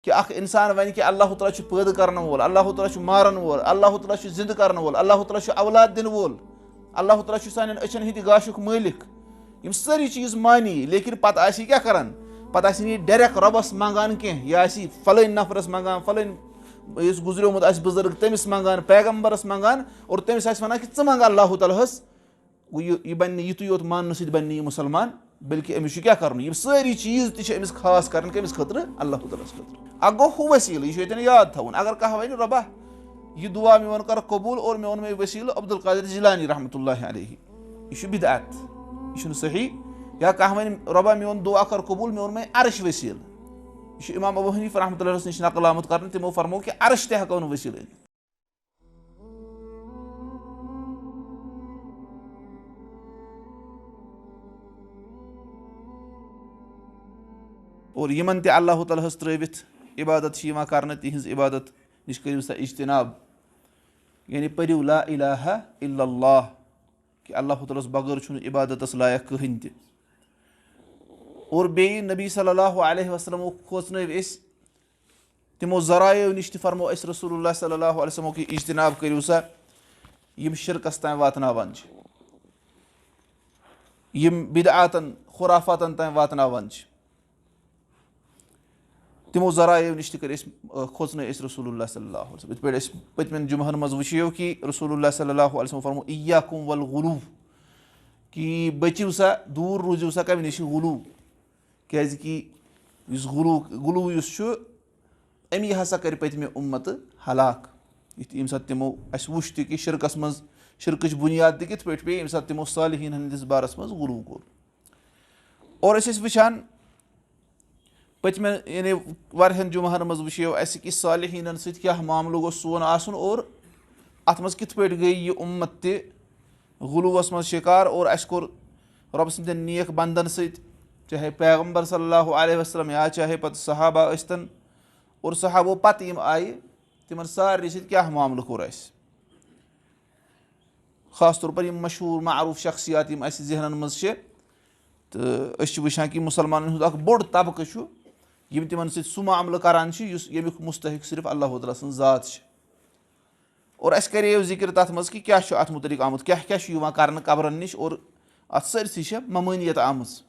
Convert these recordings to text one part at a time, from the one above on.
کہ اکھ اِنسان وَنہِ کہِ اللہ تعالیٰ چھُ پٲدٕ کَرن وول، اللہ تعالیٰ چھُ مارن وول، اللہ تعالیٰ چھُ زِندٕ کَرن وول، اللہ تعالیٰ چھُ اولاد دِنہٕ وول، اللہ تعالیٰ چھُ سانٮ۪ن أچھن ہِنٛدِ گاشُک مٲلِک. یِم سٲری چیٖز مانی لیکِن پَتہٕ آسہِ یہِ کیٛاہ کَران؟ پَتہٕ آسہِ نہٕ یہِ ڈایریکٹ رۄبَس منٛگان کینٛہہ، یہِ آسہِ فلٲنۍ نفرَس منٛگان، فلٲنۍ یُس گُزریومُت آسہِ بُزرٕگ تٔمِس منٛگان، پیغمبرس منٛگان، اور تٔمِس آسہِ وَنان کہِ ژٕ منٛگ اللہ تعالیٰ ہَس. گوٚو یہِ بَنہِ نہٕ یِتُے یوت ماننہٕ سۭتۍ بَنہِ نہٕ یہِ مُسلمان، بٔلکہِ أمِس چھُ کیٛاہ کَرُن؟ یِم سٲری چیٖز تہِ چھِ أمِس خاص کَرٕنۍ کٔمِس خٲطرٕ؟ اللہ تعالیٰ ہَس خٲطرٕ. اکھ گوٚو ہُہ ؤسیٖلہٕ، یہِ چھُ ییٚتٮ۪ن یاد تھاوُن. اگر کانٛہہ وَنہِ رۄبا یہِ دُعا میون کَرُکھ قبوٗل اور مےٚ اوٚن مےٚ ؤسیٖلہٕ عبدالقادر جِلانی رحمتہ اللہ علیہ، یہِ چھُ بِدعت، یہِ چھُنہٕ صحیح. یا کانٛہہ وَنہِ رۄبا میون دُعا کر قبوٗل مےٚ اوٚن مےٚ عرش ؤسیٖلہٕ، یہِ چھُ اِمام ابوٗ حنیٖفہ رحمتہ اللہَس نِش نقل آمُت کَرنہٕ، تِمو فرموو کہِ عرش تہِ ہٮ۪کو نہٕ ؤسیٖلہٕ أنِتھ. اور یِمن تہِ اللہ تعالیٰ ہَس ترٲوِتھ عبادت چھِ یِوان کرنہٕ، تِہنٛز عبادت نِش کٔرِو سا اجتناب. یعنی پٔرِو لا الہ الا اللہ، کہِ اللہ تعالیٰ ہَس بغٲر چھُنہٕ عبادتس لایق کٕہٕنۍ تہِ. اور بیٚیہِ نبی صلی اللہ علیہ وسلمو کھوژنٲوۍ أسۍ تِمو ذرایعو نِش تہِ فرمو اَسہِ رسول اللہ صلی اللہ علیہ وسلمو کہِ اجتناب کٔرِو سا یِم شرکس تام واتناوان چھِ، یِم بدعاتن خُرافاتن تام واتناوان چھِ. تِمو ذرایعو نِش تہِ کٔرۍ أسۍ کھوژنٲوۍ أسۍ رسول اللہ صلی اللہ علیہ وسلم. یِتھ پٲٹھۍ أسۍ پٔتمٮ۪ن جُمعن منٛز وٕچھیو کہِ رسول اللہ صلی اللہ علیہ وسلم فرمو اِیاکُم والغلوٗ، کہِ بٔچِو سا، دوٗر روٗزِو سا کَمہِ نِش؟ غلوٗ. کیازِ کہِ یُس غلوٗ یُس چھُ اَمی ہسا کَرِ پٔتمہِ اُمتہٕ ہلاک. ییٚمہِ ساتہٕ تِمو اَسہِ وُچھ تہِ کہِ شرکس منٛز شرکٕچ بُنیاد تہِ کِتھ پٲٹھۍ پیٚیہِ ییٚمہِ ساتہٕ تِمو صالحیٖن ہٕنٛدِس بارس منٛز غلوٗ کوٚر. اور أسۍ ٲسۍ وٕچھان پٔتمٮ۪ن یعنی واریاہن جُمعن منٛز وٕچھیو اَسہِ کہِ صالحیٖنن سۭتۍ کیٛاہ معاملہٕ گوٚژھ سون آسُن، اور اَتھ منٛز کِتھ پٲٹھۍ گٔیے یہِ اُمت تہِ غلوٗوس منٛز شِکار. اور اَسہِ کوٚر رۄبہٕ سٕنٛدٮ۪ن نیک بنٛدن سۭتۍ، چاہے پیغمبر صلی اللہ علیہ وسلم یا چاہے پتہٕ صحابہ ٲسۍتن، اور صحابو پتہٕ یِم آیہِ تِمن سارنٕے سۭتۍ کیٛاہ معاملہٕ کوٚر اَسہِ. خاص طور پر یِم مشہوٗر معروٗف شخصیات یِم اَسہِ ذہنن منٛز چھِ، تہٕ أسۍ چھِ وٕچھان کہِ مُسلمانن ہُنٛد اکھ بوٚڑ طبقہٕ چھُ یِم تِمن سۭتۍ سُہ معاملہٕ کران چھِ یُس ییٚمیُک مُستحق صرف اللہ تعالیٰ سٕنٛز ذات چھِ. اور اَسہِ کریو ذِکر تتھ منٛز کہِ کیٛاہ چھُ اتھ مُتعلق آمُت، کیٛاہ کیٛاہ چھُ یِوان کرنہٕ قبرن نِش، اور اتھ سٲرسٕے چھےٚ ممٲنیت آمٕژ.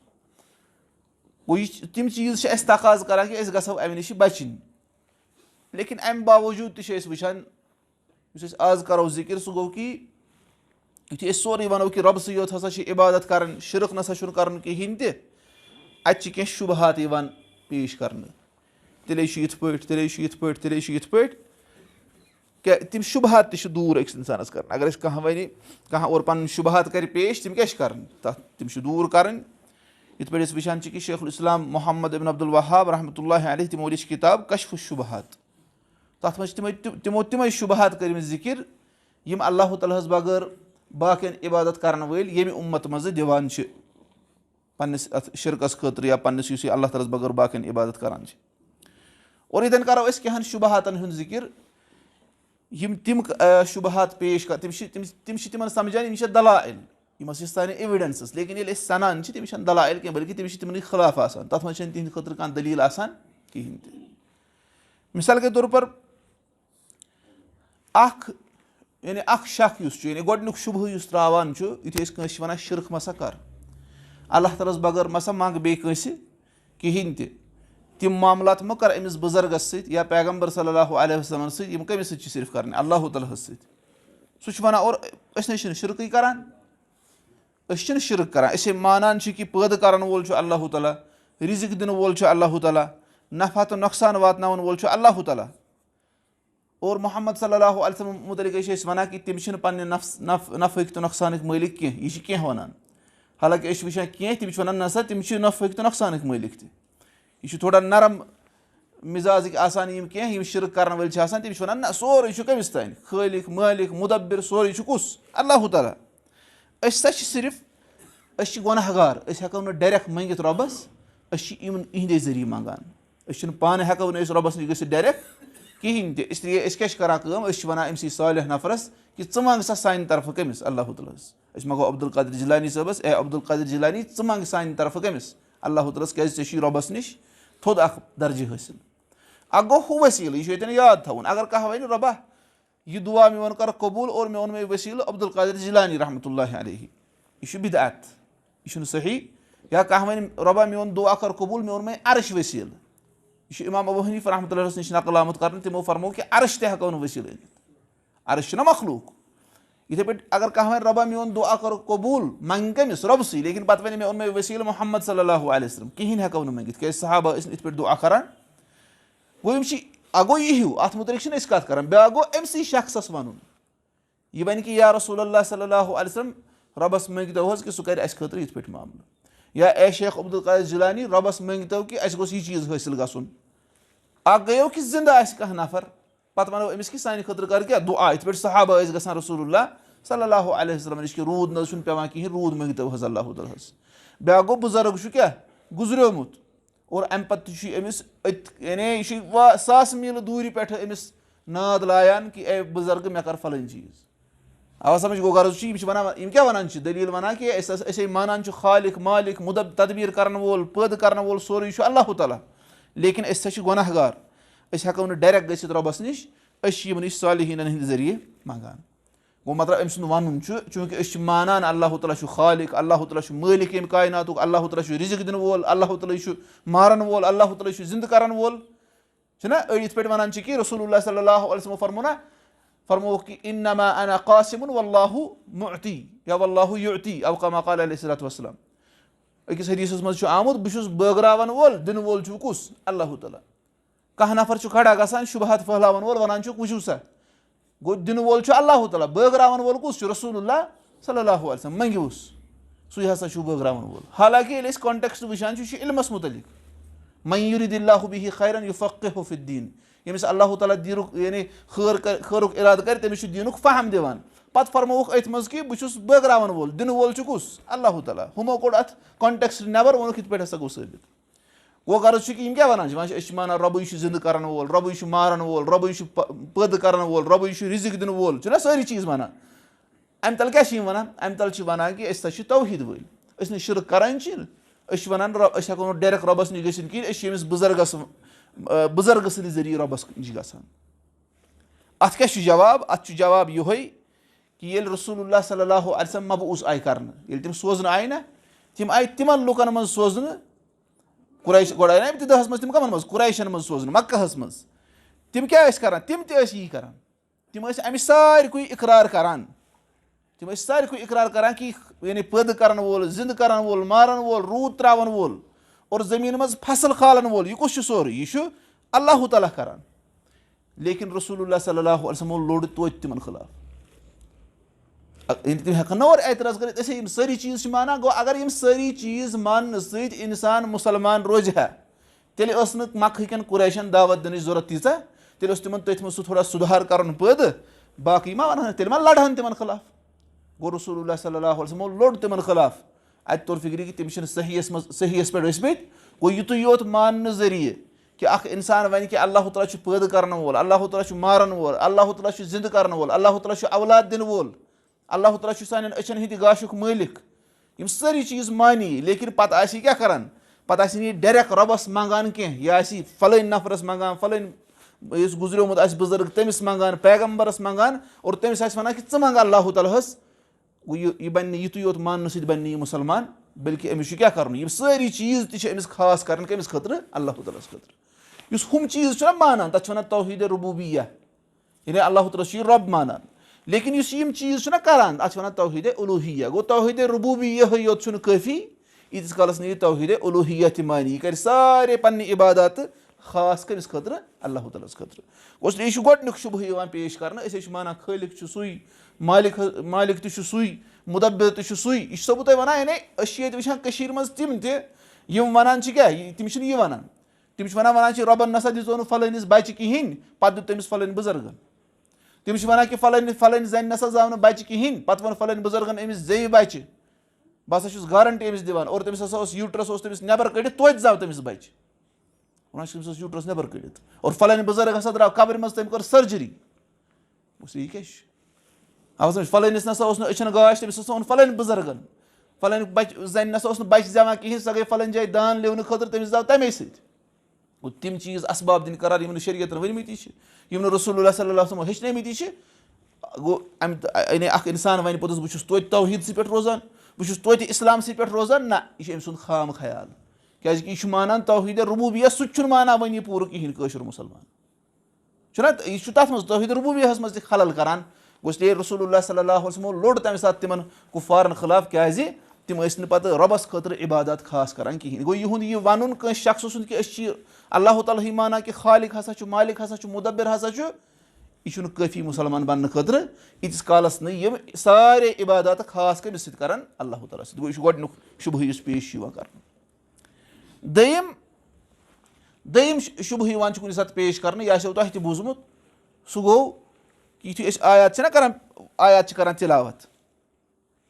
گوٚو یہِ تِم چیٖز چھِ اَسہِ تقاضہٕ کران کہِ أسۍ گژھو امہِ نِش بچِنۍ. لیکِن امہِ باوجوٗد تہِ چھِ أسۍ وٕچھان، یُس أسۍ آز کرو ذِکر سُہ گوٚو کہِ یُتھُے أسۍ سورُے وَنو کہِ رۄبسٕے یوت ہسا چھِ عبادت کرٕنۍ، شرک نسا چھُنہٕ کرُن کِہینۍ تہِ، اَتہِ چھِ کینٛہہ شُبہات یِوان پیش کرنہٕ. تیٚلے چھُ یِتھ پٲٹھۍ، تیٚلے چھُ یِتھ پٲٹھۍ، تیٚلے چھُ یِتھ پٲٹھۍ. کیٛاہ تِم شُبہات تہِ چھِ دوٗر أکِس اِنسانس کرٕنۍ. اگر أسۍ کانٛہہ وَنہِ، کانٛہہ اور پنٕنۍ شُبہات کرِ پیش، تِم کیٛاہ چھِ کرٕنۍ؟ تِم چھِ دوٗر کرٕنۍ. یِتھ پٲٹھۍ أسۍ وٕچھان چھِ کہِ شیخ الاسلام محمد ابن عبدالوہاب رحمتہ اللہ علیہ تِمو لیٚچھ کِتاب کشف الشُبہات. تَتھ منٛز چھِ تِمو تِمے شُبہات کٔرمٕتۍ ذِکر یِم اللہ تعالیٰ ہَس بغٲر باقین عبادت کرن وٲلۍ ییٚمہِ اُمت منٛزٕ دِوان چھِ پننِس اتھ شرکس خٲطرٕ، یا پننِس یُس یہِ اللہ تعالیٰ ہَس بغٲر باقین عبادت کران چھِ. اور ییٚتٮ۪ن کرو أسۍ کینٛہن شُبہاتن ہُنٛد ذِکر. یِم تِم شُبہات پیش کر تِم چھِ تِمن سمجھان یِم چھِ دلائل، یِم ہسا چھِ سانہِ ایویڈنسز. لیکِن ییٚلہِ أسۍ سنان چھِ تِم چھنہٕ دلائل کینٛہہ بٔلکہِ تِم چھِ تِمنٕے خٕلاف آسان. تتھ منٛز چھنہٕ تِہنٛدِ خٲطرٕ کانٛہہ دٔلیٖل آسان کِہینۍ تہِ. مِثال کے طور پر اکھ شک یُس چھُ، یعنی گۄڈٕنیُک شُبہٕ یُس تراوان چھُ، یُتھُے أسۍ کٲنٛسہِ چھِ وَنان شرک مَسا کر، اللہ تعالیٰ ہَس بغٲر مَسا منٛگ بیٚیہِ کٲنٛسہِ کِہینۍ تہِ. تِم معاملات مہ کر أمِس بُزرگس سۭتۍ یا پیغمبر صلی اللہ علیہ وسلمن سۭتۍ، یِم کٔمِس سۭتۍ چھِ صرف کرٕنۍ؟ اللہ تعالیٰ ہَس سۭتۍ. سُہ چھُ وَنان اور أسۍ نَے چھِنہٕ شرکٕے کران، أسۍ چھِنہٕ شرک کران. أسۍ مانان چھِ کہِ پٲدٕ کرن وول چھُ اللہ تعالیٰ، رِزق دِنہٕ وول چھُ اللہ تعالیٰ، نفع تہٕ نۄقصان واتناوَن وول چھُ اللہ تعالیٰ. اور محمد صلی اللہ علیہ وسلم مُتعلق چھِ أسۍ وَنان کہِ تِم چھِنہٕ پننہِ نفہٕکۍ تہٕ نۄقصانٕکۍ مٲلِک کینٛہہ. یہِ چھِ کینٛہہ وَنان، حالانکہِ أسۍ چھِ وٕچھان کینٛہہ تِم چھِ وَنان نسا تِم چھِ نفہٕکۍ تہٕ نۄقصانٕکۍ مٲلِک تہِ. یہِ چھُ تھوڑا نرم مِزازٕکۍ آسان یِم کینٛہہ یِم شرک کرن وٲلۍ چھِ آسان. تِم چھِ وَنان نہ سورُے چھُ کٔمِس تانۍ؟ خٲلق مٲلِک مُدبر سورُے چھُ کُس؟ اللہ تعالیٰ. أسۍ ہسا چھِ صرف أسۍ چھِ گۄناہ گار، أسۍ ہٮ۪کو نہٕ ڈایریکٹ منٛگِتھ رۄبس، أسۍ چھِ یِمن یِہنٛدے ذٔریعہٕ منٛگان. أسۍ چھِنہٕ پانہٕ ہٮ۪کو نہٕ أسۍ رۄبس نِش گٔژھِتھ ڈایریکٹ کِہینۍ تہِ. اسلیے أسۍ کیٛاہ چھِ کران کٲم؟ أسۍ چھِ وَنان أمسٕے صالح نفرس کہِ ژٕ منٛگ سا سانہِ طرفہٕ کٔمِس؟ اللہ تعالیٰ ہس. أسۍ منٛگو عبدالقادر جِلانی صٲبس، اے عبدالقادر جِلانی ژٕ منٛگ سانہِ طرفہٕ کٔمِس؟ اللہ تعالیٰ ہس. کیٛازِ ژےٚ چھُے رۄبس نِش تھوٚد اکھ درجہِ حٲصِل. اکھ گوٚو ہُہ ؤسیٖلہٕ یہِ چھُ ییٚتٮ۪ن یاد تھاوُن اگر کانٛہہ وَنہِ رۄبا یہِ دُعا میون کَرُکھ قبوٗل اور مےٚ اوٚن مےٚ ؤسیٖلہٕ عبدالقادر جِلانی رحمتہ اللہ علیہ یہِ چھُ بِدعت یہِ چھُنہٕ صحیح یا کانٛہہ وَنہِ رۄبا میون دُعا کر قبوٗل مےٚ اوٚن مےٚ عرش ؤسیٖلہٕ یہِ چھُ اِمام ابوٗ حنیٖفہ رحمتہ اللہَس نِش نقل آمُت کَرنہٕ تِمو فرموو کہِ عرش تہِ ہٮ۪کو نہٕ ؤسیٖلہٕ أنِتھ عرش چھُنہ مخلوٗق یِتھَے پٲٹھۍ اگر کانٛہہ وَنہِ رۄبا میون دُعا کَرُکھ قبوٗل منٛگہِ کٔمِس رۄبسٕے لیکِن پَتہٕ وَنہِ مےٚ اوٚن مےٚ ؤسیٖلہٕ محمد صلی اللہُ علیہ وسلم کِہیٖنۍ ہٮ۪کو نہٕ مٔنٛگِتھ کیازِ صحابہ ٲسۍ نہٕ یِتھ پٲٹھۍ دُعا کَران گوٚو یِم چھِ اکھ گوٚو یہِ ہیوٗ اَتھ مُتعلِق چھِنہٕ أسۍ کَتھ کَران بیٛاکھ گوٚو أمسٕے شخصَس وَنُن یہِ وَنہِ کہِ یا رسول اللہ صلی اللہُ علیہ وسلم رۄبَس مٔنٛگتو حظ کہِ سُہ کَرِ اَسہِ خٲطرٕ یِتھ پٲٹھۍ معاملہٕ یا اے شیخ عبدالقادر جِلانی رۄبَس مٔنٛگتو کہِ اَسہِ گوٚژھ یہِ چیٖز حٲصِل گژھُن اکھ گٔیو کہِ زِندٕ آسہِ کانٛہہ نفر پَتہٕ وَنو أمِس کہِ سانہِ خٲطرٕ کَر کیٛاہ دُعا یِتھ پٲٹھۍ صحابہ ٲسۍ گژھان رسول اللہ صلی اللہُ علیہ وسلم نِش کہِ روٗد نہ حظ چھُنہٕ پیٚوان کِہیٖنۍ روٗد مٔنٛگتو حظ اللہُ تعالیٰ ہَس بیٛاکھ گوٚو بُزرٕگ چھُ کیٛاہ گُزریومُت اور اَمہِ پَتہٕ تہِ چھُ أمِس أتۍ یعنی یہِ چھُ ساسہٕ میٖلہٕ دوٗرِ پٮ۪ٹھٕ أمِس ناد لایان کہِ اے بُزرگہٕ مےٚ کَر فَلٲنۍ چیٖز اَوا سَمٕجھ گوٚو غرض چھُ یِم چھِ وَنان یِم کیٛاہ وَنان چھِ دٔلیٖل وَنان کہِ أسے مانان چھُ خالق مالِک تدبیٖر کَرَن وول پٲدٕ کَرَن وول سورُے چھُ اللہُ تعالیٰ لیکِن أسۍ ہسا چھِ گۄناہ گار أسۍ ہٮ۪کو نہٕ ڈایریکٹ گٔژھِتھ رۄبَس نِش أسۍ چھِ یِمن نِش صالحیٖنن ہِنٛدِ ذٔریعہٕ منٛگان گوٚو مطلب أمۍ سُنٛد وَنُن چھُ چوٗنٛکہِ أسۍ چھِ مانان اللہُ تعالیٰ چھُ خالق اللہُ تعالیٰ چھُ مٲلِک ییٚمہِ کایناتُک اللہُ تعالیٰ چھُ رِزق دِنہٕ وول اللہُ تعالیٰ چھُ مارَن وول اللہُ تعالیٰ چھُ زِندٕ کَرَن وول چھُنہ أڑۍ یِتھ پٲٹھۍ وَنان چھِ کہِ رسول اللہ صلی اللہُ علیہ وسلمو فرموو نہ فرمووُکھ کہِ اِنما انا قاسِمُن واللہُ مُعتی یا واللہُ یُعتی او کما قال علیہ الصلاتُ وسلام أکِس حدیٖثَس منٛز چھُ آمُت بہٕ چھُس بٲگراوَن وول دِنہٕ وول چھُو کُس اللہُ تعالیٰ کانٛہہ نفر چھُ کھڑا گژھان شُبہات پھٔہلاوَن وول وَنان چھُکھ وٕچھِو سا گوٚو دِنہٕ وول چھُ اللہُ تعالیٰ بٲگراوَن وول کُس چھُ رسول اللہ صلی اللہُ علیہ وسلم منٛگِوُس سُے ہسا چھُو بٲگراوَن وول حالانکہِ ییٚلہِ أسۍ کانٹیکسٹ وٕچھان چھِ یہِ چھُ علمَس مُتعلِق من یُرِد اللہُ بِہِ خیرن یُفقِہُ فِی الدیٖن ییٚمِس اللہُ تعالیٰ دیٖنُک یعنی خٲرُک اِرادٕ کَرِ تٔمِس چھُ دیٖنُک فہم دِوان پَتہٕ فرمووُکھ أتھۍ منٛز کہِ بہٕ چھُس بٲگراوَن وول دِنہٕ وول چھُ کُس اللہُ تعالیٰ ہُمو کوٚڑ اَتھ کانٹیکسٹ نٮ۪بر ووٚنُکھ یِتھ پٲٹھۍ ہسا گوٚو ثٲبِت گوٚو غرض چھُ کہِ یِم کیاہ وَنان چھِ أسۍ چھِ مانان رۄبٕے چھُ زِندٕ کَرَن وول رۄبٕے چھُ مارَن وول رۄبٕے چھُ پٲدٕ کَرَن وول رۄبٕے چھُ رِزق دِنہٕ وول چھُنہ سٲری چیٖز وَنان اَمہِ تَل کیاہ چھِ یِم وَنان اَمہِ تَل چھِ وَنان کہِ أسۍ ہسا چھِ توحیٖد وٲلۍ أسۍ نہٕ شِرک کَران چھِ أسۍ چھِ وَنان أسۍ ہٮ۪کو نہٕ ڈایریکٹ رۄبَس نِش گٔژھِتھ کِہیٖنۍ أسۍ چھِ أمِس بُزرگہٕ سٕنٛدِ ذٔریعہٕ رۄبَس نِش گژھان اَتھ کیاہ چھُ جواب اَتھ چھُ جواب یِہوے کہِ ییٚلہِ رسول اللہ صلی اللہُ علیہ وسلم مبعوٗث آیہِ کَرنہٕ ییٚلہِ تِم سوزنہٕ آیہِ نہ تِم آیہِ تِمن لُکن منٛز سوزنہٕ قُریش گۄڈٕ آیہِ نہ اِبتِداہَس منٛز تِم کَمن منٛز قُریشن منٛز سوزنہٕ مکہَس منٛز تِم کیاہ ٲسۍ کران تِم تہِ ٲسۍ یی کران تِم ٲسۍ اَمِچ ساروٕے اِقرار کران تِم ٲسۍ ساروٕے اِقرار کران کہِ یعنی پٲدٕ کَرَن وول زِندٕ کَرَن وول مارَن وول روٗد ترٛاوَن وول اور زٔمیٖن منٛز فصٕل کھالَن وول یہِ کُس چھُ سورُے یہِ چھُ اللہُ تعالیٰ کران لیکِن رسول اللہ صلی اللہُ علیہ وسلمو لوٚڑ توتہِ تِمن خٕلاف تِم ہٮ۪کَن نہ اورٕ اعتراض کٔرِتھ أسے یِم سٲری چیٖز چھِ مانان گوٚو اگر یِم سٲری چیٖز ماننہٕ سۭتۍ اِنسان مُسلمان روزِ ہا تیٚلہِ ٲس نہٕ مکہٕ کٮ۪ن قُریشَن دعوت دِنٕچ ضوٚرتھ تیٖژاہ تیٚلہِ اوس تِمن تٔتھۍ منٛز سُہ تھوڑا سُدھار کَرُن پٲدٕ باقٕے ما وَنہٕ ہن تیٚلہِ ما لَڑہن تِمن خٕلاف گوٚو رسول اللہ صلی اللہُ علیہ وسلمو لوٚڑ تِمن خٕلاف اَتہِ توٚر فِکرِ کہِ تِم چھِنہٕ صحیحَس منٛز صحیحَس پٮ۪ٹھ ٲسۍمٕتۍ گوٚو یِتُے یوت ماننہٕ ذٔریعہٕ کہِ اکھ اِنسان وَنہِ کہِ اللہُ تعالیٰ چھُ پٲدٕ کَرن وول اللہُ تعالیٰ چھُ مارَن وول اللہُ تعالیٰ چھُ زِندٕ کَرن وول اللہُ تعالیٰ چھُ اولاد دِنہٕ وول اللہُ تعالیٰ چھُ سانٮ۪ن أچھَن ہِنٛدِ گاشُک مٲلِک یِم سٲری چیٖز مانی یہِ لیکِن پَتہٕ آسہِ یہِ کیاہ کران پَتہٕ آسہِ نہٕ یہِ ڈایریکٹ رۄبَس منٛگان کینٛہہ یہِ آسہِ یہِ فلٲنۍ نفرَس منٛگان فلٲنۍ یُس گُزریومُت آسہِ بُزرٕگ تٔمِس منٛگان پیغمبرس منٛگان اور تٔمِس آسہِ وَنان کہِ ژٕ منٛگ اللہُ تعالیٰ ہَس گوٚو یہِ بَنہِ نہٕ یِتُے یوت ماننہٕ سۭتۍ بَنہِ نہٕ یہِ مُسلمان بٔلکہِ أمِس چھُ کیاہ کَرُن یِم سٲری چیٖز تہِ چھِ أمِس خاص کَرٕنۍ کٔمِس خٲطرٕ اللہُ تعالیٰ ہَس خٲطرٕ یُس ہُم چیٖز چھُنہ مانان تَتھ چھِ وَنان توحیٖدِ ربوٗبیہ یعنی اللہُ تعالیٰ چھُ یہِ رۄب مانان لیکِن یُس یِم چیٖز چھُنہ کران اَتھ چھِ وَنان توحیٖدِ اُلوٗہیہ گوٚو توحیٖدِ ربوٗبیہٕے یوت چھُنہٕ کٲفی ییٖتِس کالَس نہٕ یہِ توحیٖدِ اُلوٗہیہ تہِ مانی یہِ کَرِ سارے پَننہِ عباداتہٕ خاص کٔمِس خٲطرٕ اللہُ تعالیٰ ہَس خٲطرٕ گوٚو یہِ چھُ گۄڈٕنیُک شُبہٕ یِوان پیش کرنہٕ أسۍ حظ چھِ مانان خٲلِق چھُ سُے مالِک تہِ چھُ سُے مُدبِر تہِ چھُ سُے یہِ چھُسو بہٕ تۄہہِ وَنان یعنی أسۍ چھِ ییٚتہِ وٕچھان کٔشیٖرِ منٛز تِم تہِ یِم وَنان چھِ کیاہ تِم چھِنہٕ یہِ وَنان تِم چھِ وَنان چھِ رۄبَن نسا دِژو نہٕ فلٲنِس بَچہِ کِہینۍ پَتہٕ دیُت تٔمِس فلٲنۍ بُزرگن تِم چھِ وَنان کہِ فلٲنۍ زَنہِ نسا زاو نہٕ بَچہِ کِہینۍ پَتہٕ ووٚن فلٲنۍ بُزرگن أمِس زیٚیہِ بَچہِ بہٕ ہسا چھُس گارنٹی أمِس دِوان اور تٔمِس ہسا اوس یوٗٹرس اوس تٔمِس نٮ۪بر کٔڑِتھ توتہِ زاو تٔمِس بَچہِ وَنان چھِ تٔمِس اوس یوٗٹرس نٮ۪بر کٔڑِتھ اور فلٲنۍ بُزرگ ہسا درٛاو قبرِ منٛز تٔمۍ کٔر سٔرجری یہِ کیاہ چھُ اَوا سَمجھ فلٲنِس نسا اوس نہٕ أچھن گاش تٔمِس ہسا اوٚن فلٲنۍ بُزرگن فلٲنۍ بَچہِ زَنہِ نسا اوس نہٕ بَچہِ زٮ۪وان کِہینۍ سۄ گٔے فلٲنۍ جایہِ دان لِونہٕ خٲطرٕ تٔمِس زاو تَمے سۭتۍ گوٚو تِم چیٖز اَسباب دِنۍ قرار یِم نہٕ شریعتن ؤنمٕتی چھِ یِم نہٕ رسول اللہ صلی اللہ علیہ وسلم ہیٚچھنٲمٕتی چھِ گوٚو اَمہِ یعنی اکھ اِنسان وَنہِ پوٚتُس بہٕ چھُس توتہِ توحیٖدسٕے پٮ۪ٹھ روزان بہٕ چھُس توتہِ اِسلامسٕے پٮ۪ٹھ روزان نہ یہِ چھُ أمۍ سُنٛد خام خیال کیازِ کہِ یہِ چھُ مانان توحیٖدِ ربوٗبیہ سُہ تہِ چھُنہٕ مانان وۄنۍ یہِ پوٗرٕ کِہینۍ کٲشُر مُسلمان چھُنہ یہِ چھُ تَتھ منٛز توحیٖدِ ربوٗبیہَس منٛز تہِ خلل کران گوٚو اس لیے رسول اللہ صلی اللہ علیہ وسلمو لوٚڑ تَمہِ ساتہٕ تِمن کُفارن خٕلاف کیازِ تِم ٲسۍ نہٕ پَتہٕ رۄبَس خٲطرٕ عبادت خاص کران کِہینۍ گوٚو یِہُنٛد یہِ وَنُن کٲنٛسہِ شخصہٕ سُنٛد کہِ أسۍ چھِ اللہ تعالیٰ ہٕے مانان کہِ خالق ہسا چھُ مالِک ہسا چھُ مُدبِر ہسا چھُ یہِ چھُنہٕ کٲفی مُسلمان بننہٕ خٲطرٕ ییٖتِس کالس نہٕ یِم سارے عبادت خاص کٔمِس سۭتۍ کران اللہ تعالیٰ سۭتۍ گوٚو یہِ چھُ گۄڈٕنیُک شُبہٕ یُس پیش چھُ یِوان کرنہٕ دوٚیِم شُبہٕ یِوان چھُ کُنہِ ساتہٕ پیش کرنہٕ یہِ آسیو تۄہہِ تہِ بوٗزمُت سُہ گوٚو یِتھُے أسۍ آیات چھِنہ کران آیات چھِ کران تِلاوت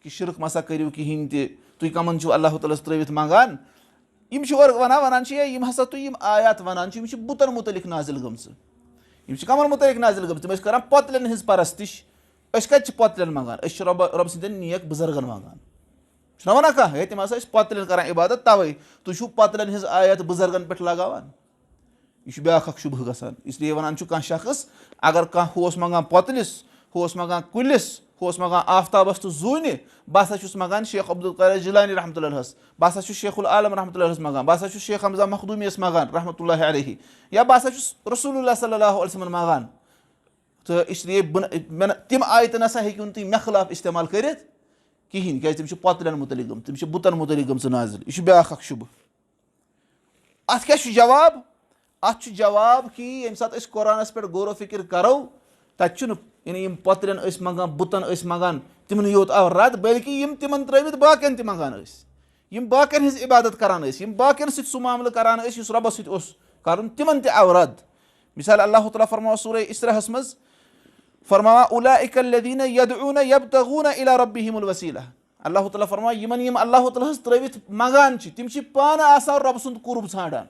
کہِ شِرک مَسا کٔرِو کِہینۍ تہِ تُہۍ کَمن چھِو اللہ تعالیٰ ہس ترٲوِتھ منٛگان یِم چھِ اورٕ وَنان چھِ یِم ہسا تُہۍ یِم آیات وَنان چھِ یِم چھِ بُتن مُتعلِق نازِل گٔمژٕ یِم چھِ کَمن مُتعلِق نازِل گٔمژٕ تِم ٲسۍ کران پۄتلٮ۪ن ہٕنٛز پرستِش أسۍ کَتہِ چھِ پۄتلٮ۪ن منٛگان أسۍ چھِ رۄبہٕ سٕنٛدٮ۪ن نیک بُزرگن منٛگان چھُنہ وَنان کانٛہہ ہے تِم ہسا ٲسۍ پۄتلٮ۪ن کران عبادت تَوے تُہۍ چھِو پۄتلٮ۪ن ہٕنٛز آیات بُزرگن پٮ۪ٹھ لگاوان یہِ چھُ بیاکھ اکھ شُبہٕ گژھان اس لیے وَنان چھُ کانٛہہ شخص اگر کانٛہہ ہُہ اوس منٛگان پۄتلِس ہُہ اوس منٛگان کُلِس ہُہ اوس منٛگان آفتابس تہٕ زوٗنہِ بہٕ ہسا چھُس منٛگان شیخ عبدالقادر جِلانی رحمتہ اللہ ہس بہٕ ہسا چھُس شیخ العالم رحمتہ اللہ ہس منٛگان بہٕ ہسا چھُس شیخ حمزہ مخدوٗمیَس منٛگان رحمتہ اللہ علیہ یا بہٕ ہسا چھُس رسول اللہ صلی اللہ علیہ وسلمن منٛگان تہٕ اس لیے تِم آیتہٕ نسا ہیٚکِو نہٕ تُہۍ مےٚ خٕلاف اِستعمال کٔرِتھ کِہینۍ کیازِ تِم چھِ پۄتلٮ۪ن مُتعلِق گٔمژٕ تِم چھِ بُتن مُتعلِق گٔمژٕ نازِل یہِ چھُ بیاکھ اکھ شُبہٕ اَتھ کیاہ چھُ جواب اَتھ چھُ جواب کہِ ییٚمہِ ساتہٕ أسۍ قۄرانَس پٮ۪ٹھ غورو فِکِر کرو تَتہِ چھُنہٕ یعنی یِم پۄتلٮ۪ن ٲسۍ منٛگان بُتن ٲسۍ منٛگان تِمنٕے یوت آو رد بٔلکہِ یِم تِمن ترٲوِتھ باقین تہِ منٛگان ٲسۍ یِم باقین ہٕنٛز عبادت کران ٲسۍ یِم باقین سۭتۍ سُہ معاملہٕ کران ٲسۍ یُس رۄبس سۭتۍ اوس کرُن تِمن تہِ آو رد مِثال اللہ تعالیٰ فرماوان سورہ اِسراہس منٛز فرماوان اُولائک الذین یدعون یبتغون الی ربہم الوسیلہ اللہ تعالیٰ فرماوان یِمن یِم اللہ تعالیٰ ہس ترٲوِتھ منٛگان چھِ تِم چھِ پانہٕ آسان رۄبہٕ سُنٛد قُرب ژھانڈان